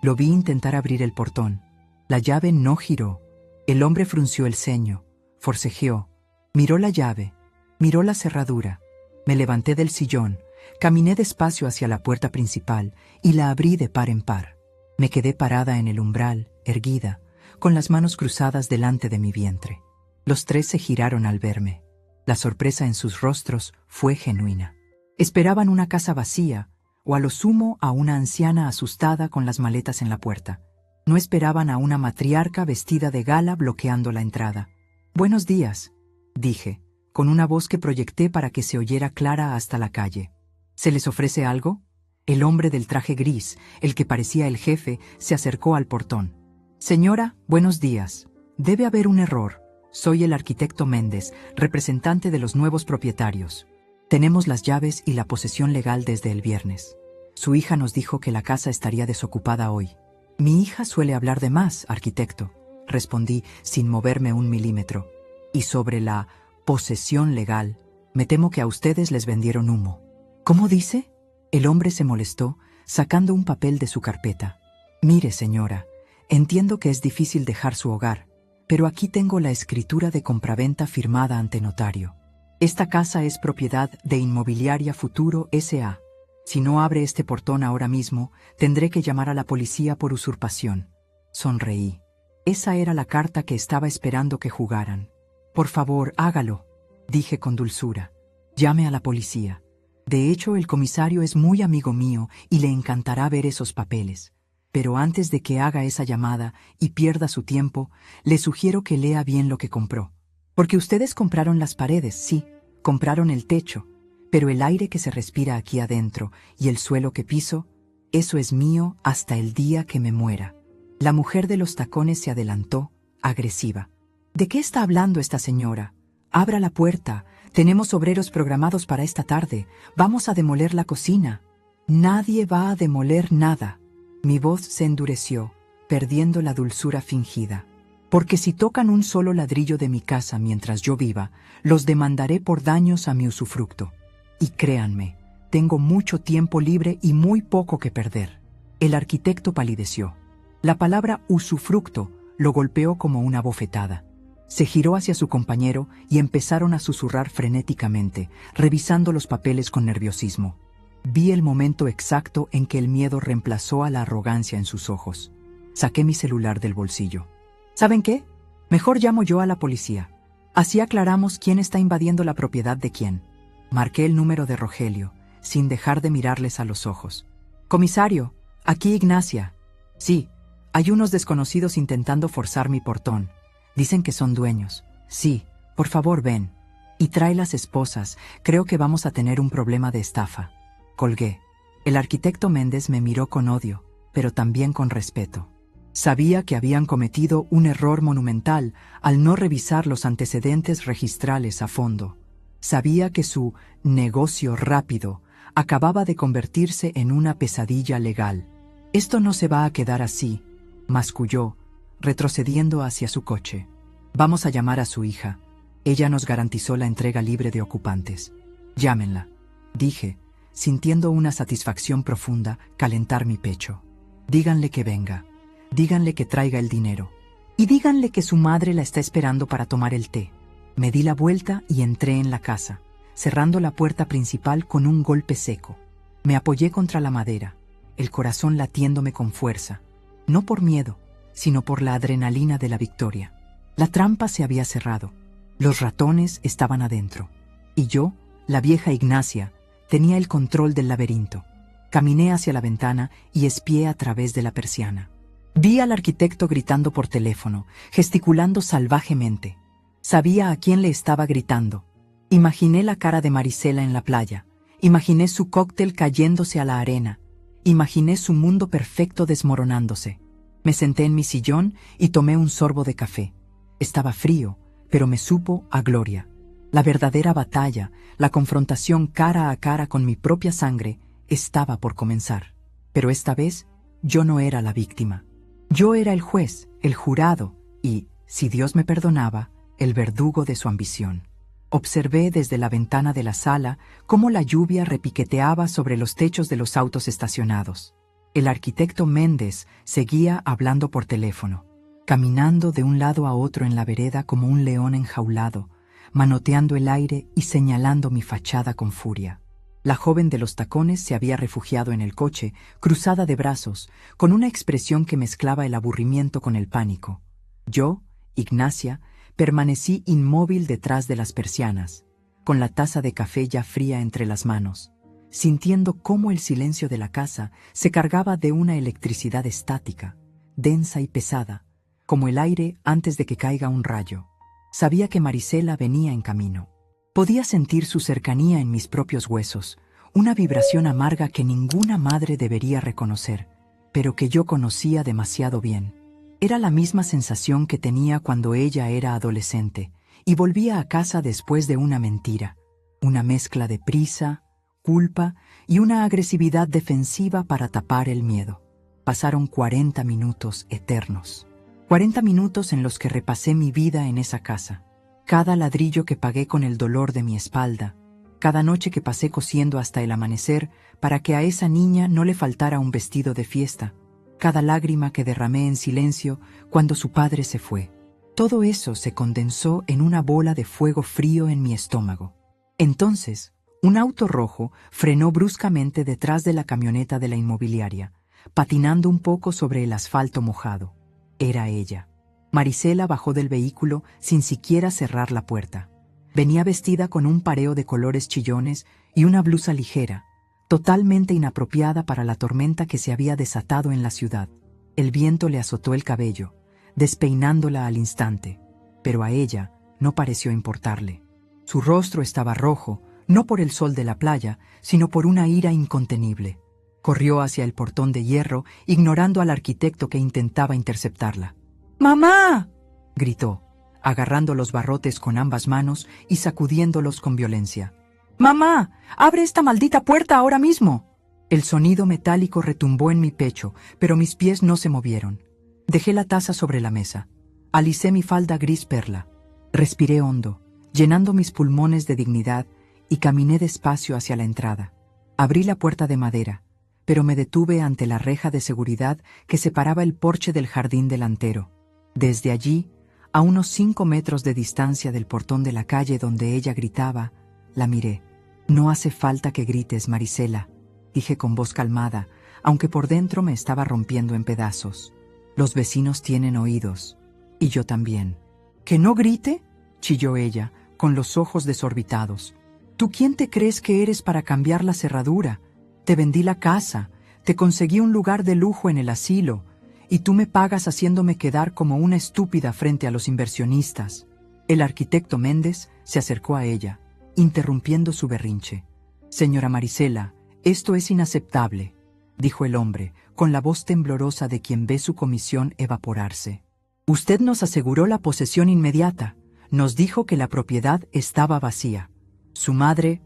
Speaker 1: Lo vi intentar abrir el portón. La llave no giró. El hombre frunció el ceño, forcejeó, miró la llave, miró la cerradura. Me levanté del sillón, caminé despacio hacia la puerta principal y la abrí de par en par. Me quedé parada en el umbral, erguida, con las manos cruzadas delante de mi vientre. Los 3 se giraron al verme. La sorpresa en sus rostros fue genuina. Esperaban una casa vacía, o a lo sumo a una anciana asustada con las maletas en la puerta. No esperaban a una matriarca vestida de gala bloqueando la entrada. Buenos días, dije, con una voz que proyecté para que se oyera clara hasta la calle. ¿Se les ofrece algo? El hombre del traje gris, el que parecía el jefe, se acercó al portón. Señora, buenos días. Debe haber un error. Soy el arquitecto Méndez, representante de los nuevos propietarios. Tenemos las llaves y la posesión legal desde el viernes. Su hija nos dijo que la casa estaría desocupada hoy. Mi hija suele hablar de más, arquitecto, respondí sin moverme un milímetro. Y sobre la posesión legal, me temo que a ustedes les vendieron humo. ¿Cómo dice? El hombre se molestó, sacando un papel de su carpeta. Mire, señora, entiendo que es difícil dejar su hogar, pero aquí tengo la escritura de compraventa firmada ante notario. Esta casa es propiedad de Inmobiliaria Futuro S.A. Si no abre este portón ahora mismo, tendré que llamar a la policía por usurpación. Sonreí. Esa era la carta que estaba esperando que jugaran. Por favor, hágalo, dije con dulzura. Llame a la policía. De hecho, el comisario es muy amigo mío y le encantará ver esos papeles. Pero antes de que haga esa llamada y pierda su tiempo, le sugiero que lea bien lo que compró. Porque ustedes compraron las paredes, sí, compraron el techo, pero el aire que se respira aquí adentro y el suelo que piso, eso es mío hasta el día que me muera. La mujer de los tacones se adelantó, agresiva. ¿De qué está hablando esta señora? Abra la puerta. Tenemos obreros programados para esta tarde. Vamos a demoler la cocina. Nadie va a demoler nada. Mi voz se endureció, perdiendo la dulzura fingida. Porque si tocan un solo ladrillo de mi casa mientras yo viva, los demandaré por daños a mi usufructo. Y créanme, tengo mucho tiempo libre y muy poco que perder. El arquitecto palideció. La palabra usufructo lo golpeó como una bofetada. Se giró hacia su compañero y empezaron a susurrar frenéticamente, revisando los papeles con nerviosismo. Vi el momento exacto en que el miedo reemplazó a la arrogancia en sus ojos. Saqué mi celular del bolsillo. ¿Saben qué? Mejor llamo yo a la policía. Así aclaramos quién está invadiendo la propiedad de quién. Marqué el número de Rogelio, sin dejar de mirarles a los ojos. Comisario, aquí Ignacia. Sí, hay unos desconocidos intentando forzar mi portón. Dicen que son dueños. Sí, por favor ven. Y trae las esposas, creo que vamos a tener un problema de estafa. Colgué. El arquitecto Méndez me miró con odio, pero también con respeto. Sabía que habían cometido un error monumental al no revisar los antecedentes registrales a fondo. Sabía que su negocio rápido acababa de convertirse en una pesadilla legal. Esto no se va a quedar así, masculló, retrocediendo hacia su coche. Vamos a llamar a su hija. Ella nos garantizó la entrega libre de ocupantes. Llámenla, dije, sintiendo una satisfacción profunda calentar mi pecho. Díganle que venga. Díganle que traiga el dinero. Y díganle que su madre la está esperando para tomar el té. Me di la vuelta y entré en la casa, cerrando la puerta principal con un golpe seco. Me apoyé contra la madera, el corazón latiéndome con fuerza, no por miedo, sino por la adrenalina de la victoria. La trampa se había cerrado. Los ratones estaban adentro. Y yo, la vieja Ignacia, tenía el control del laberinto. Caminé hacia la ventana y espié a través de la persiana. Vi al arquitecto gritando por teléfono, gesticulando salvajemente. Sabía a quién le estaba gritando. Imaginé la cara de Marisela en la playa. Imaginé su cóctel cayéndose a la arena. Imaginé su mundo perfecto desmoronándose. Me senté en mi sillón y tomé un sorbo de café. Estaba frío, pero me supo a gloria. La verdadera batalla, la confrontación cara a cara con mi propia sangre, estaba por comenzar. Pero esta vez, yo no era la víctima. Yo era el juez, el jurado y, si Dios me perdonaba, el verdugo de su ambición. Observé desde la ventana de la sala cómo la lluvia repiqueteaba sobre los techos de los autos estacionados. El arquitecto Méndez seguía hablando por teléfono, caminando de un lado a otro en la vereda como un león enjaulado, manoteando el aire y señalando mi fachada con furia. La joven de los tacones se había refugiado en el coche, cruzada de brazos, con una expresión que mezclaba el aburrimiento con el pánico. Yo, Ignacia, permanecí inmóvil detrás de las persianas, con la taza de café ya fría entre las manos, sintiendo cómo el silencio de la casa se cargaba de una electricidad estática, densa y pesada, como el aire antes de que caiga un rayo. Sabía que Marisela venía en camino. Podía sentir su cercanía en mis propios huesos, una vibración amarga que ninguna madre debería reconocer, pero que yo conocía demasiado bien. Era la misma sensación que tenía cuando ella era adolescente y volvía a casa después de una mentira, una mezcla de prisa, culpa y una agresividad defensiva para tapar el miedo. Pasaron 40 minutos eternos. 40 minutos en los que repasé mi vida en esa casa. Cada ladrillo que pagué con el dolor de mi espalda, cada noche que pasé cosiendo hasta el amanecer para que a esa niña no le faltara un vestido de fiesta, cada lágrima que derramé en silencio cuando su padre se fue. Todo eso se condensó en una bola de fuego frío en mi estómago. Entonces, un auto rojo frenó bruscamente detrás de la camioneta de la inmobiliaria, patinando un poco sobre el asfalto mojado. Era ella. Marisela bajó del vehículo sin siquiera cerrar la puerta. Venía vestida con un pareo de colores chillones y una blusa ligera, totalmente inapropiada para la tormenta que se había desatado en la ciudad. El viento le azotó el cabello, despeinándola al instante, pero a ella no pareció importarle. Su rostro estaba rojo, no por el sol de la playa, sino por una ira incontenible. Corrió hacia el portón de hierro, ignorando al arquitecto que intentaba interceptarla. ¡Mamá!, gritó, agarrando los barrotes con ambas manos y sacudiéndolos con violencia. ¡Mamá! ¡Abre esta maldita puerta ahora mismo! El sonido metálico retumbó en mi pecho, pero mis pies no se movieron. Dejé la taza sobre la mesa. Alicé mi falda gris perla. Respiré hondo, llenando mis pulmones de dignidad, y caminé despacio hacia la entrada. Abrí la puerta de madera, pero me detuve ante la reja de seguridad que separaba el porche del jardín delantero. Desde allí, a unos 5 metros de distancia del portón de la calle donde ella gritaba, la miré. «No hace falta que grites, Marisela», dije con voz calmada, aunque por dentro me estaba rompiendo en pedazos. «Los vecinos tienen oídos, y yo también». «¿Que no grite?», chilló ella, con los ojos desorbitados. «¿Tú quién te crees que eres para cambiar la cerradura? Te vendí la casa, te conseguí un lugar de lujo en el asilo, y tú me pagas haciéndome quedar como una estúpida frente a los inversionistas». El arquitecto Méndez se acercó a ella, interrumpiendo su berrinche. «Señora Marisela, esto es inaceptable», dijo el hombre, con la voz temblorosa de quien ve su comisión evaporarse. «Usted nos aseguró la posesión inmediata, nos dijo que la propiedad estaba vacía. Su madre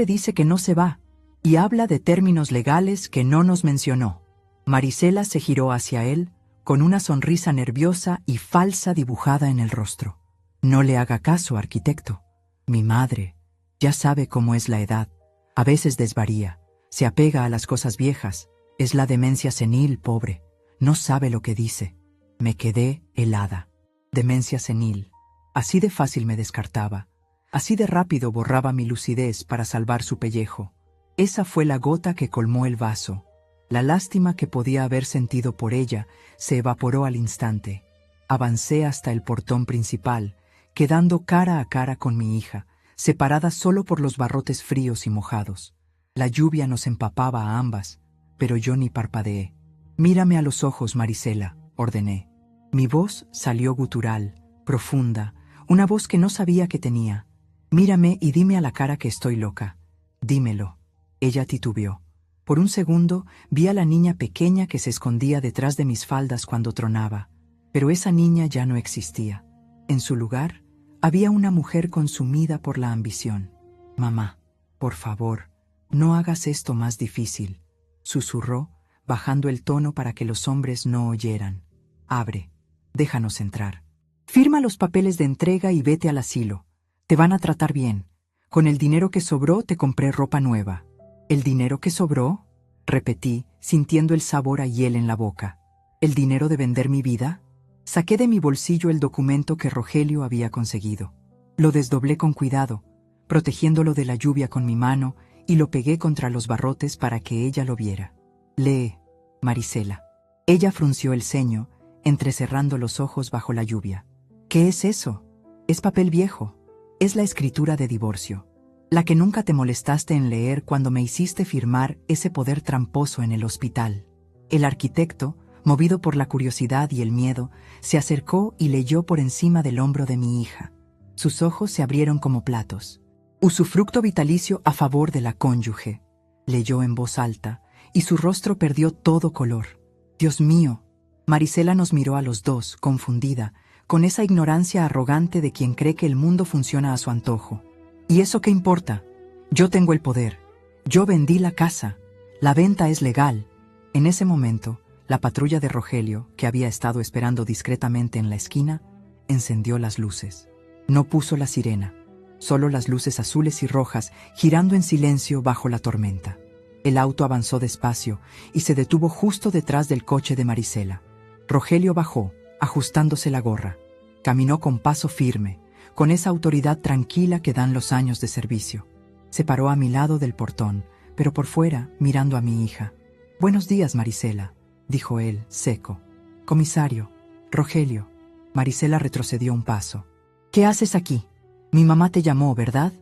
Speaker 1: dice que no se va, y habla de términos legales que no nos mencionó». Marisela se giró hacia él, con una sonrisa nerviosa y falsa dibujada en el rostro. «No le haga caso, arquitecto. Mi madre, ya sabe cómo es la edad. A veces desvaría, se apega a las cosas viejas. Es la demencia senil, pobre. No sabe lo que dice». Me quedé helada. Demencia senil. Así de fácil me descartaba. Así de rápido borraba mi lucidez para salvar su pellejo. Esa fue la gota que colmó el vaso. La lástima que podía haber sentido por ella se evaporó al instante. Avancé hasta el portón principal, quedando cara a cara con mi hija, separada solo por los barrotes fríos y mojados. La lluvia nos empapaba a ambas, pero yo ni parpadeé. «Mírame a los ojos, Marisela», ordené. Mi voz salió gutural, profunda, una voz que no sabía que tenía. «Mírame y dime a la cara que estoy loca. Dímelo». Ella titubeó. Por un segundo vi a la niña pequeña que se escondía detrás de mis faldas cuando tronaba, pero esa niña ya no existía. En su lugar, había una mujer consumida por la ambición. «Mamá, por favor, no hagas esto más difícil», susurró, bajando el tono para que los hombres no oyeran. «Abre, déjanos entrar. Firma los papeles de entrega y vete al asilo. Te van a tratar bien. Con el dinero que sobró te compré ropa nueva». «¿El dinero que sobró?», repetí, sintiendo el sabor a hiel en la boca. «¿El dinero de vender mi vida?». Saqué de mi bolsillo el documento que Rogelio había conseguido. Lo desdoblé con cuidado, protegiéndolo de la lluvia con mi mano, y lo pegué contra los barrotes para que ella lo viera. «Lee, Marisela». Ella frunció el ceño, entrecerrando los ojos bajo la lluvia. «¿Qué es eso?». «Es papel viejo. Es la escritura de divorcio. La que nunca te molestaste en leer cuando me hiciste firmar ese poder tramposo en el hospital». El arquitecto Movido por la curiosidad y el miedo, se acercó y leyó por encima del hombro de mi hija. Sus ojos se abrieron como platos. Usufructo vitalicio a favor de la cónyuge, leyó en voz alta, y su rostro perdió todo color. Dios mío. Marisela nos miró a los dos, confundida, con esa ignorancia arrogante de quien cree que el mundo funciona a su antojo. ¿Y eso qué importa? Yo tengo el poder. Yo vendí la casa. La venta es legal. En ese momento, la patrulla de Rogelio, que había estado esperando discretamente en la esquina, encendió las luces. No puso la sirena, solo las luces azules y rojas girando en silencio bajo la tormenta. El auto avanzó despacio y se detuvo justo detrás del coche de Marisela. Rogelio bajó, ajustándose la gorra. Caminó con paso firme, con esa autoridad tranquila que dan los años de servicio. Se paró a mi lado del portón, pero por fuera, mirando a mi hija. «Buenos días, Marisela», dijo él, seco. «Comisario, Rogelio». Marisela retrocedió un paso. «¿Qué haces aquí? Mi mamá te llamó, ¿verdad?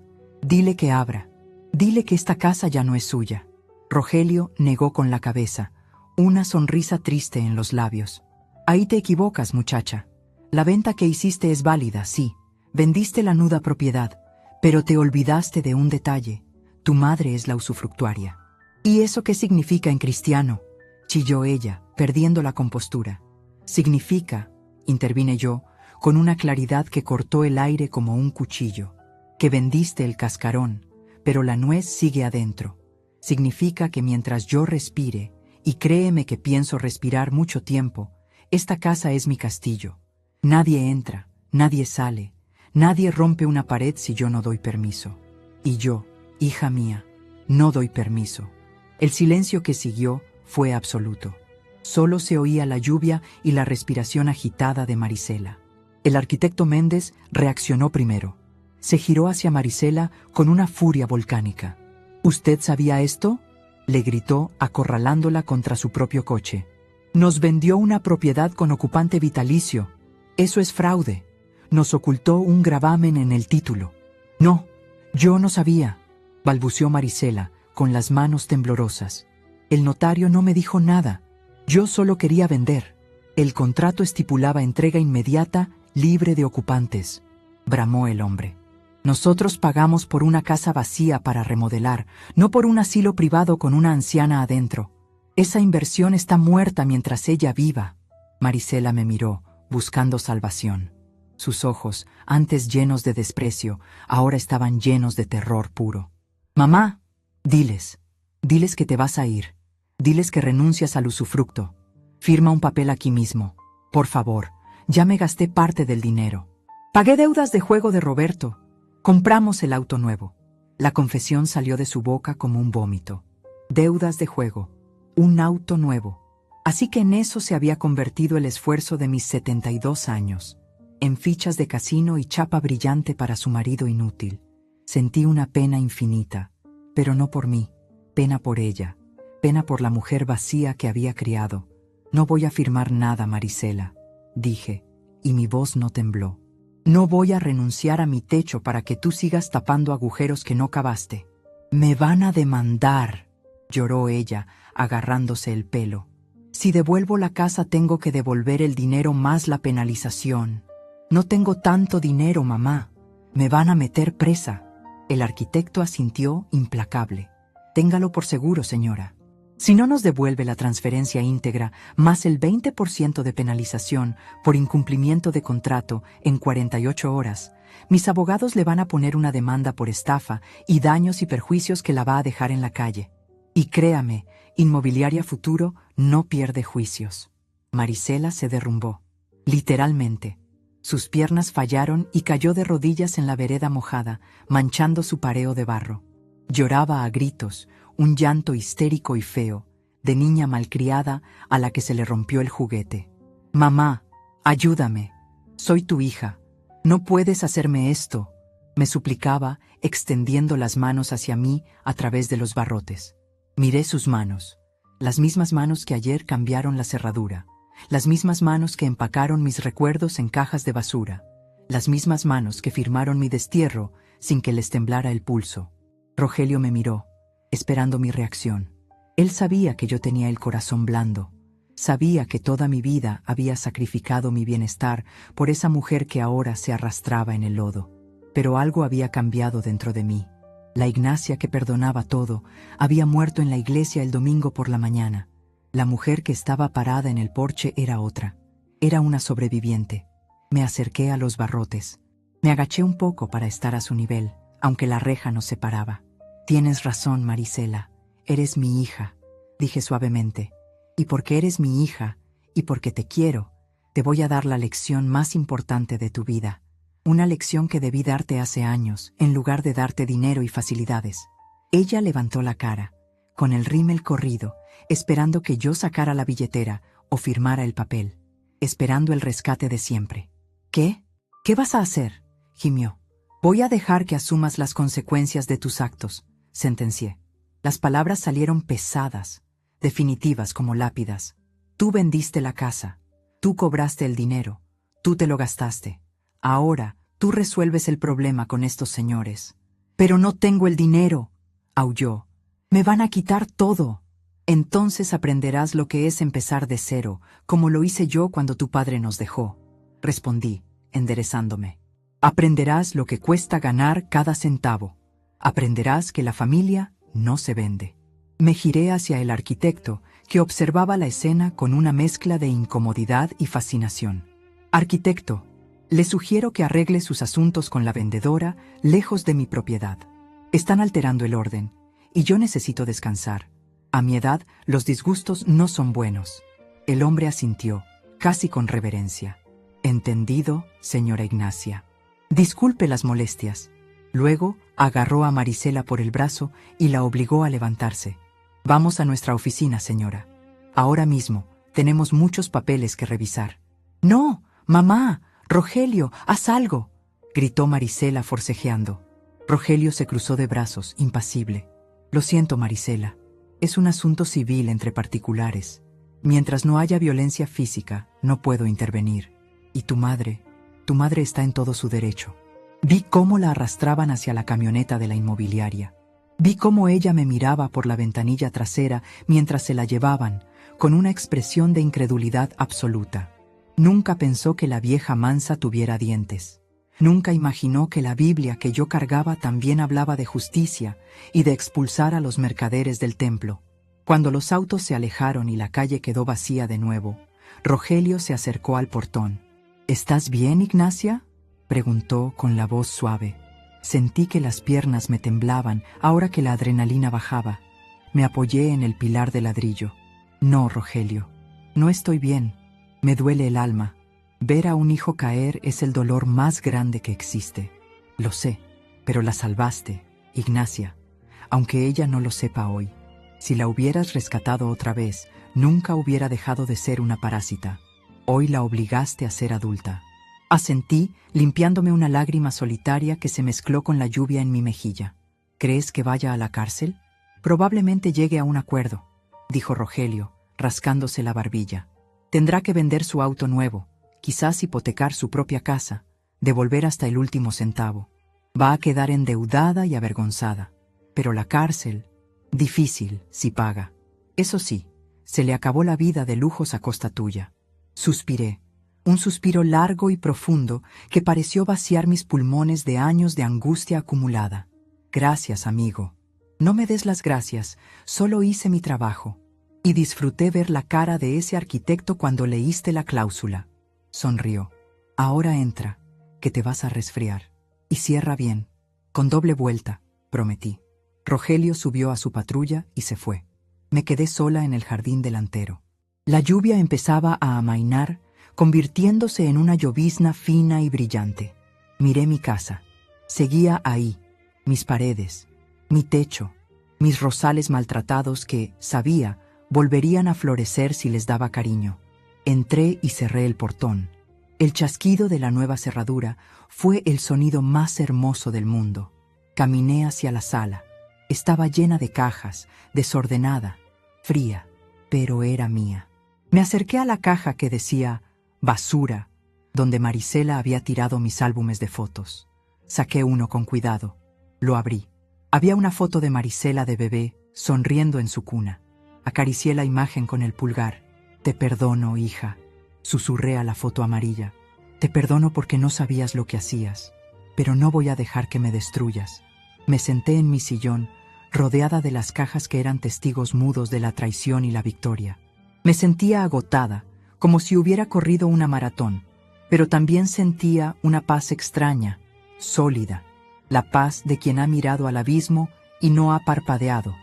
Speaker 1: Dile que abra. Dile que esta casa ya no es suya». Rogelio negó con la cabeza, una sonrisa triste en los labios. «Ahí te equivocas, muchacha. La venta que hiciste es válida, sí. Vendiste la nuda propiedad, pero te olvidaste de un detalle. Tu madre es la usufructuaria». «¿Y eso qué significa en cristiano?», chilló ella, perdiendo la compostura. «Significa», intervine yo, con una claridad que cortó el aire como un cuchillo, «que vendiste el cascarón, pero la nuez sigue adentro. Significa que mientras yo respire, y créeme que pienso respirar mucho tiempo, esta casa es mi castillo. Nadie entra, nadie sale, nadie rompe una pared si yo no doy permiso. Y yo, hija mía, no doy permiso». El silencio que siguió fue absoluto. Solo se oía la lluvia y la respiración agitada de Marisela. El arquitecto Méndez reaccionó primero. Se giró hacia Marisela con una furia volcánica. «¿Usted sabía esto?», le gritó, acorralándola contra su propio coche. «Nos vendió una propiedad con ocupante vitalicio. Eso es fraude. Nos ocultó un gravamen en el título». «No, yo no sabía», balbuceó Marisela, con las manos temblorosas. «El notario no me dijo nada. Yo solo quería vender. El contrato estipulaba entrega inmediata, libre de ocupantes», bramó el hombre. «Nosotros pagamos por una casa vacía para remodelar, no por un asilo privado con una anciana adentro. Esa inversión está muerta mientras ella viva». Marisela me miró, buscando salvación. Sus ojos, antes llenos de desprecio, ahora estaban llenos de terror puro. «Mamá, diles que te vas a ir. Diles que renuncias al usufructo. Firma un papel aquí mismo. Por favor, ya me gasté parte del dinero. Pagué deudas de juego de Roberto. Compramos el auto nuevo». La confesión salió de su boca como un vómito. Deudas de juego. Un auto nuevo. Así que en eso se había convertido el esfuerzo de mis 72 años. En fichas de casino y chapa brillante para su marido inútil. Sentí una pena infinita, pero no por mí, pena por ella, pena por la mujer vacía que había criado. «No voy a firmar nada, Marisela», dije, y mi voz no tembló. «No voy a renunciar a mi techo para que tú sigas tapando agujeros que no cavaste». «Me van a demandar», lloró ella, agarrándose el pelo. «Si devuelvo la casa tengo que devolver el dinero más la penalización. No tengo tanto dinero, mamá. Me van a meter presa». El arquitecto asintió implacable. «Téngalo por seguro, señora. Si no nos devuelve la transferencia íntegra más el 20% de penalización por incumplimiento de contrato en 48 horas, mis abogados le van a poner una demanda por estafa y daños y perjuicios que la va a dejar en la calle. Y créame, Inmobiliaria Futuro no pierde juicios». Marisela se derrumbó. Literalmente. Sus piernas fallaron y cayó de rodillas en la vereda mojada, manchando su pareo de barro. Lloraba a gritos, un llanto histérico y feo, de niña malcriada a la que se le rompió el juguete. «Mamá, ayúdame. Soy tu hija. No puedes hacerme esto», me suplicaba, extendiendo las manos hacia mí a través de los barrotes. Miré sus manos, las mismas manos que ayer cambiaron la cerradura, las mismas manos que empacaron mis recuerdos en cajas de basura, las mismas manos que firmaron mi destierro sin que les temblara el pulso. Rogelio me miró, esperando mi reacción. Él sabía que yo tenía el corazón blando. Sabía que toda mi vida había sacrificado mi bienestar por esa mujer que ahora se arrastraba en el lodo. Pero algo había cambiado dentro de mí. La Ignacia que perdonaba todo había muerto en la iglesia el domingo por la mañana. La mujer que estaba parada en el porche era otra. Era una sobreviviente. Me acerqué a los barrotes. Me agaché un poco para estar a su nivel, aunque la reja nos separaba. «Tienes razón, Marisela. Eres mi hija», dije suavemente. «Y porque eres mi hija, y porque te quiero, te voy a dar la lección más importante de tu vida. Una lección que debí darte hace años, en lugar de darte dinero y facilidades». Ella levantó la cara, con el rímel corrido, esperando que yo sacara la billetera o firmara el papel, esperando el rescate de siempre. «¿Qué? ¿Qué vas a hacer?», gimió. «Voy a dejar que asumas las consecuencias de tus actos», sentencié. Las palabras salieron pesadas, definitivas como lápidas. «Tú vendiste la casa, tú cobraste el dinero, tú te lo gastaste. Ahora tú resuelves el problema con estos señores». «Pero no tengo el dinero», aulló. «Me van a quitar todo». «Entonces aprenderás lo que es empezar de cero, como lo hice yo cuando tu padre nos dejó», respondí, enderezándome. «Aprenderás lo que cuesta ganar cada centavo. Aprenderás que la familia no se vende». Me giré hacia el arquitecto, que observaba la escena con una mezcla de incomodidad y fascinación. «Arquitecto, le sugiero que arregle sus asuntos con la vendedora lejos de mi propiedad. Están alterando el orden, y yo necesito descansar. A mi edad, los disgustos no son buenos». El hombre asintió, casi con reverencia. «Entendido, señora Ignacia. Disculpe las molestias». Luego agarró a Marisela por el brazo y la obligó a levantarse. «Vamos a nuestra oficina, señora. Ahora mismo tenemos muchos papeles que revisar». «No, mamá, Rogelio, haz algo», gritó Marisela forcejeando. Rogelio se cruzó de brazos, impasible. «Lo siento, Marisela. Es un asunto civil entre particulares. Mientras no haya violencia física, no puedo intervenir. Y tu madre está en todo su derecho». Vi cómo la arrastraban hacia la camioneta de la inmobiliaria. Vi cómo ella me miraba por la ventanilla trasera mientras se la llevaban, con una expresión de incredulidad absoluta. Nunca pensó que la vieja mansa tuviera dientes. Nunca imaginó que la Biblia que yo cargaba también hablaba de justicia y de expulsar a los mercaderes del templo. Cuando los autos se alejaron y la calle quedó vacía de nuevo, Rogelio se acercó al portón. «¿Estás bien, Ignacia?», preguntó con la voz suave. Sentí que las piernas me temblaban ahora que la adrenalina bajaba. Me apoyé en el pilar de ladrillo. «No, Rogelio, no estoy bien. Me duele el alma. Ver a un hijo caer es el dolor más grande que existe. Lo sé, pero la salvaste, Ignacia, aunque ella no lo sepa hoy. Si la hubieras rescatado otra vez, nunca hubiera dejado de ser una parásita. Hoy la obligaste a ser adulta». Asentí, limpiándome una lágrima solitaria que se mezcló con la lluvia en mi mejilla. «¿Crees que vaya a la cárcel?». «Probablemente llegue a un acuerdo», dijo Rogelio, rascándose la barbilla. «Tendrá que vender su auto nuevo, quizás hipotecar su propia casa, devolver hasta el último centavo. Va a quedar endeudada y avergonzada. Pero la cárcel, difícil si paga. Eso sí, se le acabó la vida de lujos a costa tuya». Suspiré. Un suspiro largo y profundo que pareció vaciar mis pulmones de años de angustia acumulada. «Gracias, amigo. No me des las gracias, solo hice mi trabajo». Y disfruté ver la cara de ese arquitecto cuando leíste la cláusula. Sonrió. «Ahora entra, que te vas a resfriar. Y cierra bien. Con doble vuelta», prometí. Rogelio subió a su patrulla y se fue. Me quedé sola en el jardín delantero. La lluvia empezaba a amainar, convirtiéndose en una llovizna fina y brillante. Miré mi casa. Seguía ahí, mis paredes, mi techo, mis rosales maltratados que, sabía, volverían a florecer si les daba cariño. Entré y cerré el portón. El chasquido de la nueva cerradura fue el sonido más hermoso del mundo. Caminé hacia la sala. Estaba llena de cajas, desordenada, fría, pero era mía. Me acerqué a la caja que decía «basura», donde Marisela había tirado mis álbumes de fotos. Saqué uno con cuidado. Lo abrí. Había una foto de Marisela de bebé, sonriendo en su cuna. Acaricié la imagen con el pulgar. Te perdono, hija, susurré a la foto amarilla. Te perdono porque no sabías lo que hacías, pero no voy a dejar que me destruyas. Me senté en mi sillón, rodeada de las cajas que eran testigos mudos de la traición y la victoria. Me sentía agotada, como si hubiera corrido una maratón, pero también sentía una paz extraña, sólida, la paz de quien ha mirado al abismo y no ha parpadeado.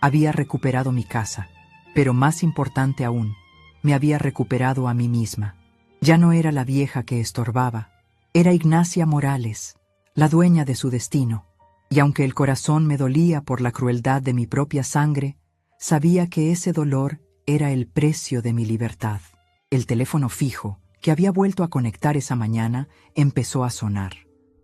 Speaker 1: Había recuperado mi casa, pero más importante aún, me había recuperado a mí misma. Ya no era la vieja que estorbaba, era Ignacia Morales, la dueña de su destino, y aunque el corazón me dolía por la crueldad de mi propia sangre, sabía que ese dolor era el precio de mi libertad. El teléfono fijo, que había vuelto a conectar esa mañana, empezó a sonar.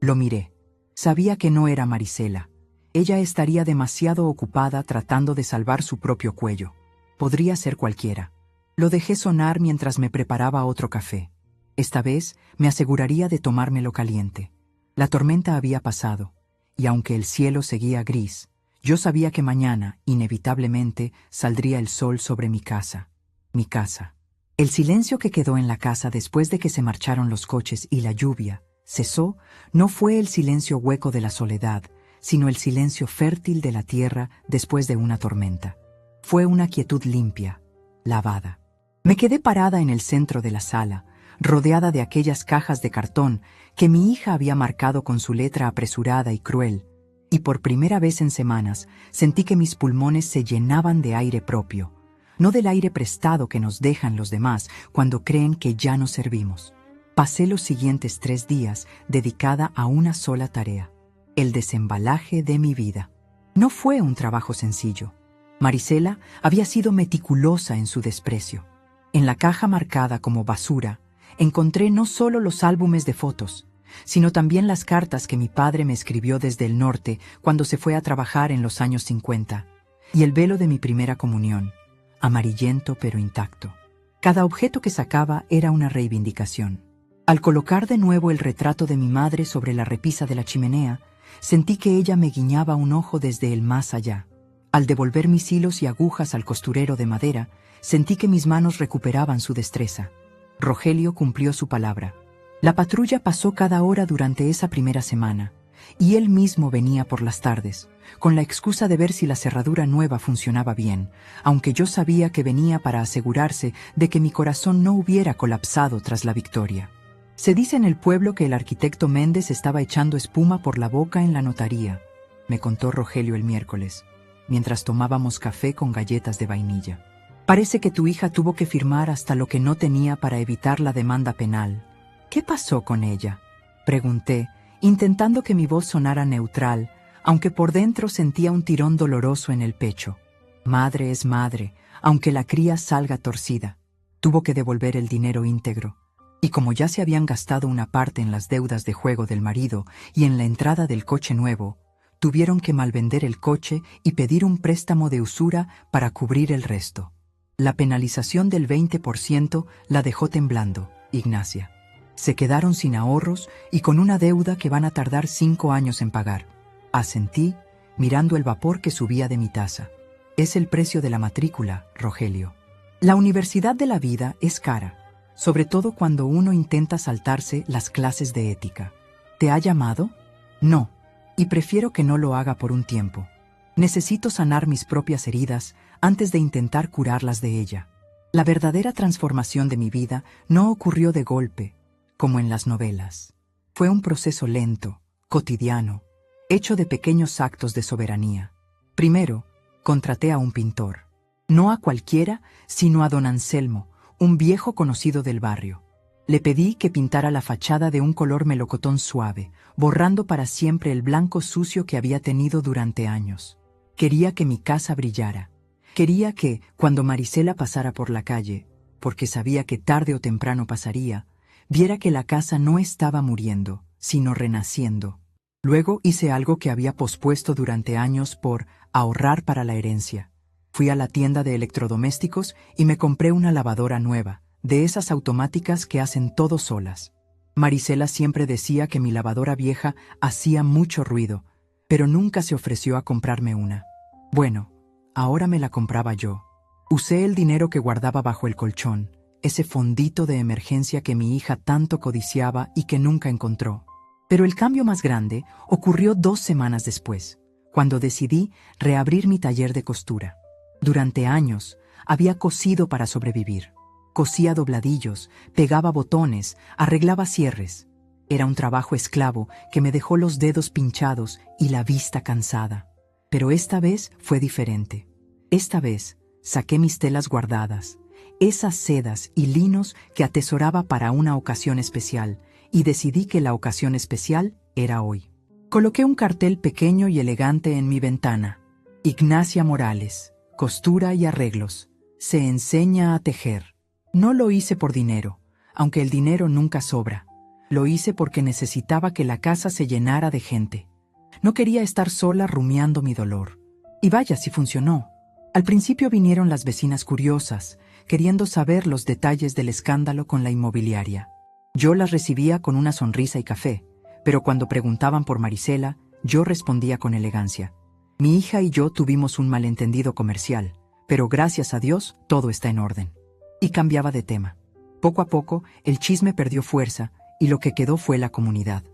Speaker 1: Lo miré. Sabía que no era Marisela. Ella estaría demasiado ocupada tratando de salvar su propio cuello. Podría ser cualquiera. Lo dejé sonar mientras me preparaba otro café. Esta vez me aseguraría de tomármelo caliente. La tormenta había pasado, y aunque el cielo seguía gris, yo sabía que mañana, inevitablemente, saldría el sol sobre mi casa. Mi casa. El silencio que quedó en la casa después de que se marcharon los coches y la lluvia cesó no fue el silencio hueco de la soledad, sino el silencio fértil de la tierra después de una tormenta. Fue una quietud limpia, lavada. Me quedé parada en el centro de la sala, rodeada de aquellas cajas de cartón que mi hija había marcado con su letra apresurada y cruel, y por primera vez en semanas sentí que mis pulmones se llenaban de aire propio, no del aire prestado que nos dejan los demás cuando creen que ya no servimos. Pasé los siguientes 3 días dedicada a una sola tarea, el desembalaje de mi vida. No fue un trabajo sencillo. Marisela había sido meticulosa en su desprecio. En la caja marcada como basura, encontré no solo los álbumes de fotos, sino también las cartas que mi padre me escribió desde el norte cuando se fue a trabajar en los años 50, y el velo de mi primera comunión, amarillento pero intacto. Cada objeto que sacaba era una reivindicación. Al colocar de nuevo el retrato de mi madre sobre la repisa de la chimenea, sentí que ella me guiñaba un ojo desde el más allá. Al devolver mis hilos y agujas al costurero de madera, sentí que mis manos recuperaban su destreza. Rogelio cumplió su palabra. La patrulla pasó cada hora durante esa primera semana, y él mismo venía por las tardes, con la excusa de ver si la cerradura nueva funcionaba bien, aunque yo sabía que venía para asegurarse de que mi corazón no hubiera colapsado tras la victoria. Se dice en el pueblo que el arquitecto Méndez estaba echando espuma por la boca en la notaría, me contó Rogelio el miércoles, mientras tomábamos café con galletas de vainilla. Parece que tu hija tuvo que firmar hasta lo que no tenía para evitar la demanda penal. ¿Qué pasó con ella?, pregunté, intentando que mi voz sonara neutral, aunque por dentro sentía un tirón doloroso en el pecho. Madre es madre, aunque la cría salga torcida. Tuvo que devolver el dinero íntegro. Y como ya se habían gastado una parte en las deudas de juego del marido y en la entrada del coche nuevo, tuvieron que malvender el coche y pedir un préstamo de usura para cubrir el resto. La penalización del 20% la dejó temblando, Ignacia. Se quedaron sin ahorros y con una deuda que van a tardar 5 años en pagar. Asentí, mirando el vapor que subía de mi taza. Es el precio de la matrícula, Rogelio. La universidad de la vida es cara, sobre todo cuando uno intenta saltarse las clases de ética. ¿Te ha llamado? No, y prefiero que no lo haga por un tiempo. Necesito sanar mis propias heridas antes de intentar curarlas de ella. La verdadera transformación de mi vida no ocurrió de golpe, como en las novelas. Fue un proceso lento, cotidiano, hecho de pequeños actos de soberanía. Primero, contraté a un pintor. No a cualquiera, sino a don Anselmo, un viejo conocido del barrio. Le pedí que pintara la fachada de un color melocotón suave, borrando para siempre el blanco sucio que había tenido durante años. Quería que mi casa brillara. Quería que, cuando Marisela pasara por la calle, porque sabía que tarde o temprano pasaría, viera que la casa no estaba muriendo, sino renaciendo. Luego hice algo que había pospuesto durante años por ahorrar para la herencia. Fui a la tienda de electrodomésticos y me compré una lavadora nueva, de esas automáticas que hacen todo solas. Marisela siempre decía que mi lavadora vieja hacía mucho ruido, pero nunca se ofreció a comprarme una. Bueno, ahora me la compraba yo. Usé el dinero que guardaba bajo el colchón, ese fondito de emergencia que mi hija tanto codiciaba y que nunca encontró. Pero el cambio más grande ocurrió 2 semanas después, cuando decidí reabrir mi taller de costura. Durante años había cosido para sobrevivir. Cosía dobladillos, pegaba botones, arreglaba cierres. Era un trabajo esclavo que me dejó los dedos pinchados y la vista cansada. Pero esta vez fue diferente. Esta vez saqué mis telas guardadas, esas sedas y linos que atesoraba para una ocasión especial, y decidí que la ocasión especial era hoy. Coloqué un cartel pequeño y elegante en mi ventana. Ignacia Morales, costura y arreglos. Se enseña a tejer. No lo hice por dinero, aunque el dinero nunca sobra. Lo hice porque necesitaba que la casa se llenara de gente. No quería estar sola rumiando mi dolor. Y vaya si funcionó. Al principio vinieron las vecinas curiosas, queriendo saber los detalles del escándalo con la inmobiliaria. Yo las recibía con una sonrisa y café, pero cuando preguntaban por Marisela, yo respondía con elegancia. Mi hija y yo tuvimos un malentendido comercial, pero gracias a Dios todo está en orden. Y cambiaba de tema. Poco a poco, el chisme perdió fuerza y lo que quedó fue la comunidad.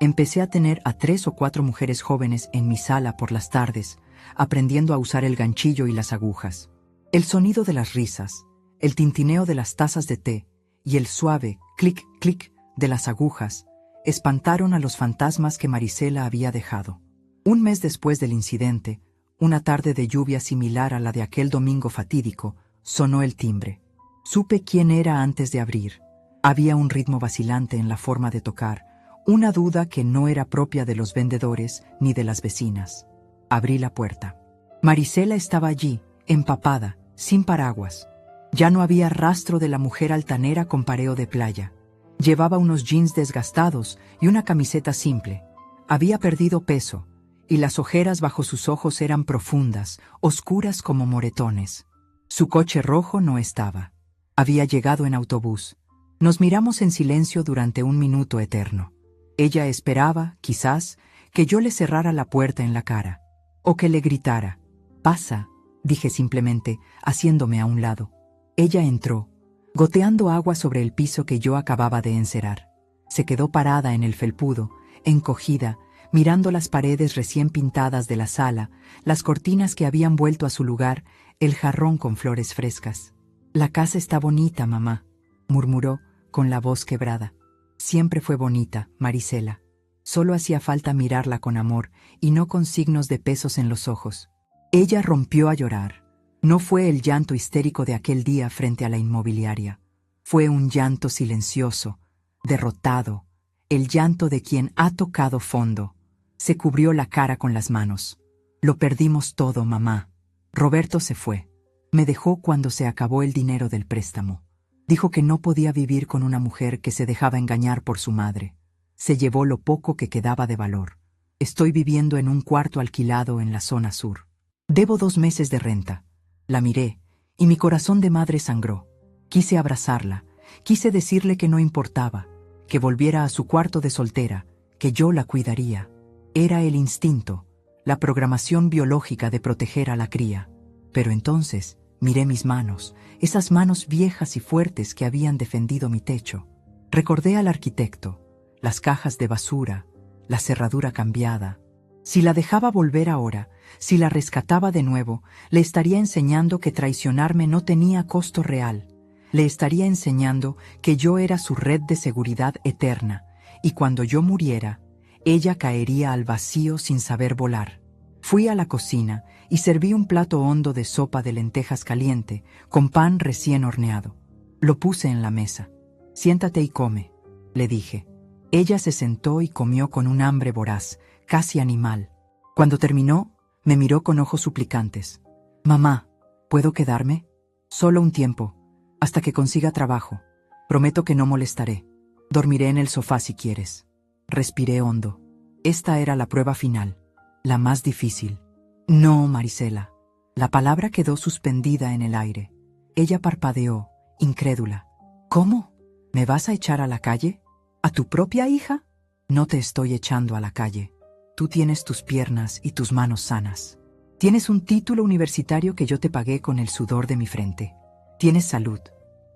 Speaker 1: Empecé a tener a 3 o 4 mujeres jóvenes en mi sala por las tardes, aprendiendo a usar el ganchillo y las agujas. El sonido de las risas, el tintineo de las tazas de té y el suave clic, clic de las agujas espantaron a los fantasmas que Marisela había dejado. Un mes después del incidente, una tarde de lluvia similar a la de aquel domingo fatídico, sonó el timbre. Supe quién era antes de abrir. Había un ritmo vacilante en la forma de tocar, una duda que no era propia de los vendedores ni de las vecinas. Abrí la puerta. Marisela estaba allí, empapada, sin paraguas. Ya no había rastro de la mujer altanera con pareo de playa. Llevaba unos jeans desgastados y una camiseta simple. Había perdido peso, y las ojeras bajo sus ojos eran profundas, oscuras como moretones. Su coche rojo no estaba. Había llegado en autobús. Nos miramos en silencio durante un minuto eterno. Ella esperaba, quizás, que yo le cerrara la puerta en la cara, o que le gritara. «Pasa», dije simplemente, haciéndome a un lado. Ella entró, goteando agua sobre el piso que yo acababa de encerar. Se quedó parada en el felpudo, encogida, mirando las paredes recién pintadas de la sala, las cortinas que habían vuelto a su lugar, el jarrón con flores frescas. «La casa está bonita, mamá», murmuró, con la voz quebrada. «Siempre fue bonita, Marisela. Solo hacía falta mirarla con amor y no con signos de pesos en los ojos». Ella rompió a llorar. No fue el llanto histérico de aquel día frente a la inmobiliaria. Fue un llanto silencioso, derrotado, el llanto de quien ha tocado fondo. Se cubrió la cara con las manos. «Lo perdimos todo, mamá. Roberto se fue. Me dejó cuando se acabó el dinero del préstamo. Dijo que no podía vivir con una mujer que se dejaba engañar por su madre. Se llevó lo poco que quedaba de valor. Estoy viviendo en un cuarto alquilado en la zona sur. Debo 2 meses de renta». La miré, y mi corazón de madre sangró. Quise abrazarla, quise decirle que no importaba, que volviera a su cuarto de soltera, que yo la cuidaría. Era el instinto, la programación biológica de proteger a la cría. Pero entonces miré mis manos, esas manos viejas y fuertes que habían defendido mi techo. Recordé al arquitecto, las cajas de basura, la cerradura cambiada. Si la dejaba volver ahora, si la rescataba de nuevo, le estaría enseñando que traicionarme no tenía costo real. Le estaría enseñando que yo era su red de seguridad eterna, y cuando yo muriera, ella caería al vacío sin saber volar. Fui a la cocina y serví un plato hondo de sopa de lentejas caliente, con pan recién horneado. Lo puse en la mesa. «Siéntate y come», le dije. Ella se sentó y comió con un hambre voraz, casi animal. Cuando terminó, me miró con ojos suplicantes. «Mamá, ¿puedo quedarme? Solo un tiempo, hasta que consiga trabajo. Prometo que no molestaré. Dormiré en el sofá si quieres». Respiré hondo. Esta era la prueba final, la más difícil. «No, Marisela». La palabra quedó suspendida en el aire. Ella parpadeó, incrédula. «¿Cómo? ¿Me vas a echar a la calle? ¿A tu propia hija?» «No te estoy echando a la calle. Tú tienes tus piernas y tus manos sanas. Tienes un título universitario que yo te pagué con el sudor de mi frente. Tienes salud.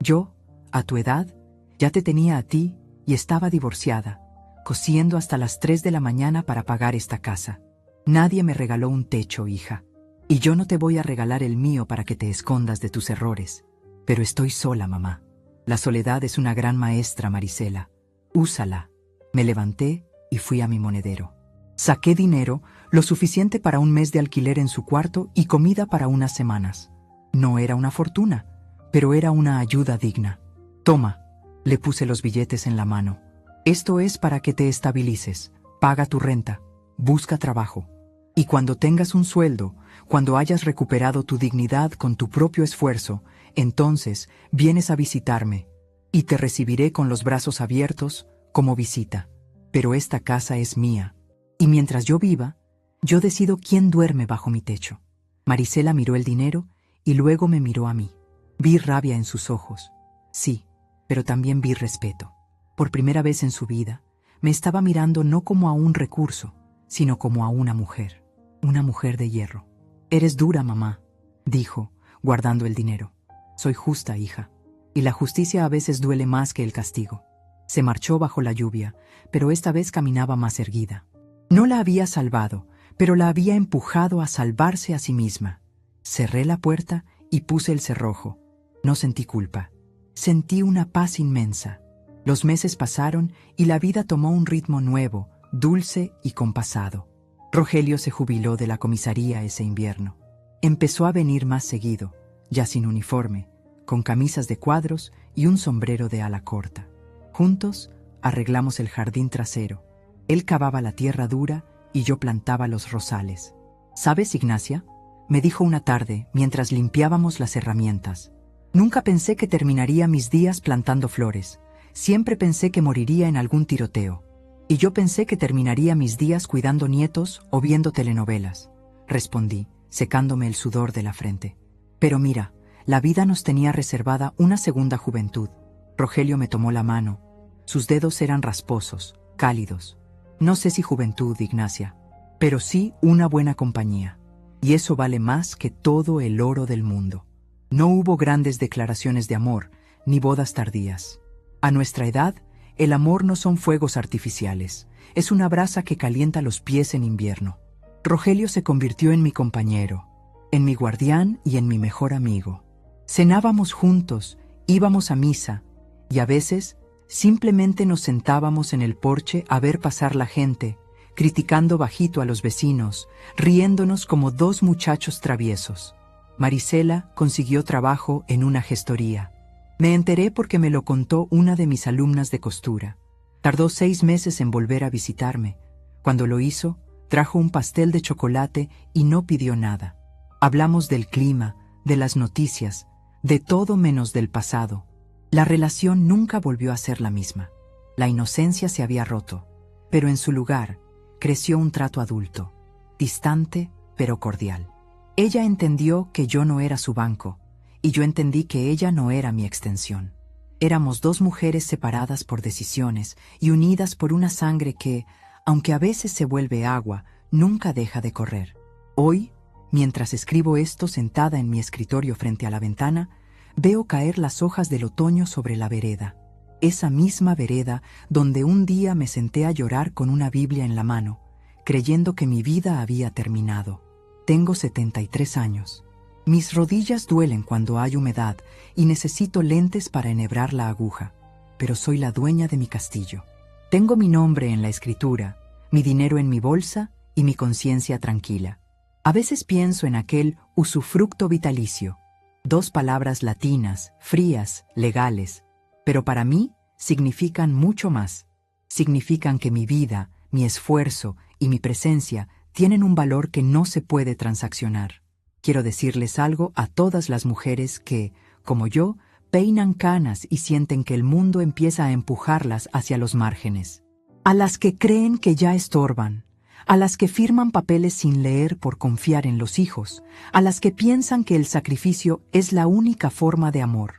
Speaker 1: Yo, a tu edad, ya te tenía a ti y estaba divorciada, cosiendo hasta las 3 de la mañana para pagar esta casa. Nadie me regaló un techo, hija. Y yo no te voy a regalar el mío para que te escondas de tus errores. Pero estoy sola, mamá. La soledad es una gran maestra, Marisela. Úsala. Me levanté y fui a mi monedero. Saqué dinero, lo suficiente para un mes de alquiler en su cuarto y comida para unas semanas. No era una fortuna, pero era una ayuda digna. Toma, le puse los billetes en la mano. Esto es para que te estabilices. Paga tu renta. Busca trabajo. Y cuando tengas un sueldo, cuando hayas recuperado tu dignidad con tu propio esfuerzo, entonces vienes a visitarme y te recibiré con los brazos abiertos como visita. Pero esta casa es mía. Y mientras yo viva, yo decido quién duerme bajo mi techo. Marisela miró el dinero y luego me miró a mí. Vi rabia en sus ojos. Sí, pero también vi respeto. Por primera vez en su vida, me estaba mirando no como a un recurso, sino como a una mujer de hierro. Eres dura, mamá, dijo, guardando el dinero. Soy justa, hija, y la justicia a veces duele más que el castigo. Se marchó bajo la lluvia, pero esta vez caminaba más erguida. No la había salvado, pero la había empujado a salvarse a sí misma. Cerré la puerta y puse el cerrojo. No sentí culpa. Sentí una paz inmensa. Los meses pasaron y la vida tomó un ritmo nuevo, dulce y compasado. Rogelio se jubiló de la comisaría ese invierno. Empezó a venir más seguido, ya sin uniforme, con camisas de cuadros y un sombrero de ala corta. Juntos arreglamos el jardín trasero. Él cavaba la tierra dura y yo plantaba los rosales. ¿Sabes, Ignacia?, me dijo una tarde mientras limpiábamos las herramientas. Nunca pensé que terminaría mis días plantando flores. Siempre pensé que moriría en algún tiroteo. Y yo pensé que terminaría mis días cuidando nietos o viendo telenovelas. Respondí, secándome el sudor de la frente. Pero mira, la vida nos tenía reservada una segunda juventud. Rogelio me tomó la mano. Sus dedos eran rasposos, cálidos. No sé si juventud, Ignacia, pero sí una buena compañía. Y eso vale más que todo el oro del mundo. No hubo grandes declaraciones de amor, ni bodas tardías. A nuestra edad, el amor no son fuegos artificiales, es una brasa que calienta los pies en invierno. Rogelio se convirtió en mi compañero, en mi guardián y en mi mejor amigo. Cenábamos juntos, íbamos a misa, y a veces simplemente nos sentábamos en el porche a ver pasar la gente, criticando bajito a los vecinos, riéndonos como dos muchachos traviesos. Marisela consiguió trabajo en una gestoría. Me enteré porque me lo contó una de mis alumnas de costura. Tardó 6 meses en volver a visitarme. Cuando lo hizo, trajo un pastel de chocolate y no pidió nada. Hablamos del clima, de las noticias, de todo menos del pasado. La relación nunca volvió a ser la misma. La inocencia se había roto, pero en su lugar creció un trato adulto, distante pero cordial. Ella entendió que yo no era su banco, y yo entendí que ella no era mi extensión. Éramos dos mujeres separadas por decisiones y unidas por una sangre que, aunque a veces se vuelve agua, nunca deja de correr. Hoy, mientras escribo esto sentada en mi escritorio frente a la ventana, veo caer las hojas del otoño sobre la vereda. Esa misma vereda donde un día me senté a llorar con una Biblia en la mano, creyendo que mi vida había terminado. Tengo 73 años. Mis rodillas duelen cuando hay humedad y necesito lentes para enhebrar la aguja, pero soy la dueña de mi castillo. Tengo mi nombre en la escritura, mi dinero en mi bolsa y mi conciencia tranquila. A veces pienso en aquel usufructo vitalicio, 2 palabras latinas, frías, legales, pero para mí significan mucho más. Significan que mi vida, mi esfuerzo y mi presencia tienen un valor que no se puede transaccionar. Quiero decirles algo a todas las mujeres que, como yo, peinan canas y sienten que el mundo empieza a empujarlas hacia los márgenes. A las que creen que ya estorban, a las que firman papeles sin leer por confiar en los hijos, a las que piensan que el sacrificio es la única forma de amor.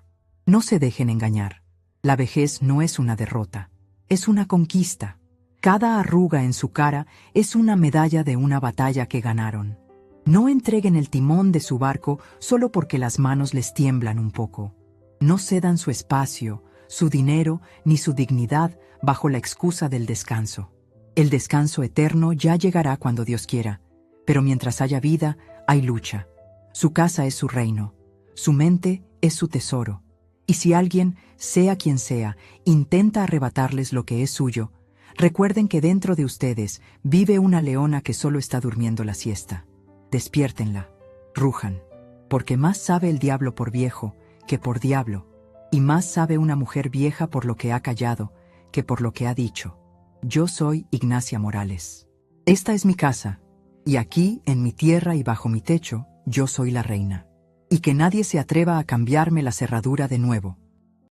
Speaker 1: No se dejen engañar. La vejez no es una derrota, es una conquista. Cada arruga en su cara es una medalla de una batalla que ganaron. No entreguen el timón de su barco solo porque las manos les tiemblan un poco. No cedan su espacio, su dinero ni su dignidad bajo la excusa del descanso. El descanso eterno ya llegará cuando Dios quiera, pero mientras haya vida, hay lucha. Su casa es su reino, su mente es su tesoro. Y si alguien, sea quien sea, intenta arrebatarles lo que es suyo, recuerden que dentro de ustedes vive una leona que solo está durmiendo la siesta. Despiértenla, rujan, porque más sabe el diablo por viejo que por diablo, y más sabe una mujer vieja por lo que ha callado que por lo que ha dicho. Yo soy Ignacia Morales. Esta es mi casa, y aquí, en mi tierra y bajo mi techo, yo soy la reina. Y que nadie se atreva a cambiarme la cerradura de nuevo.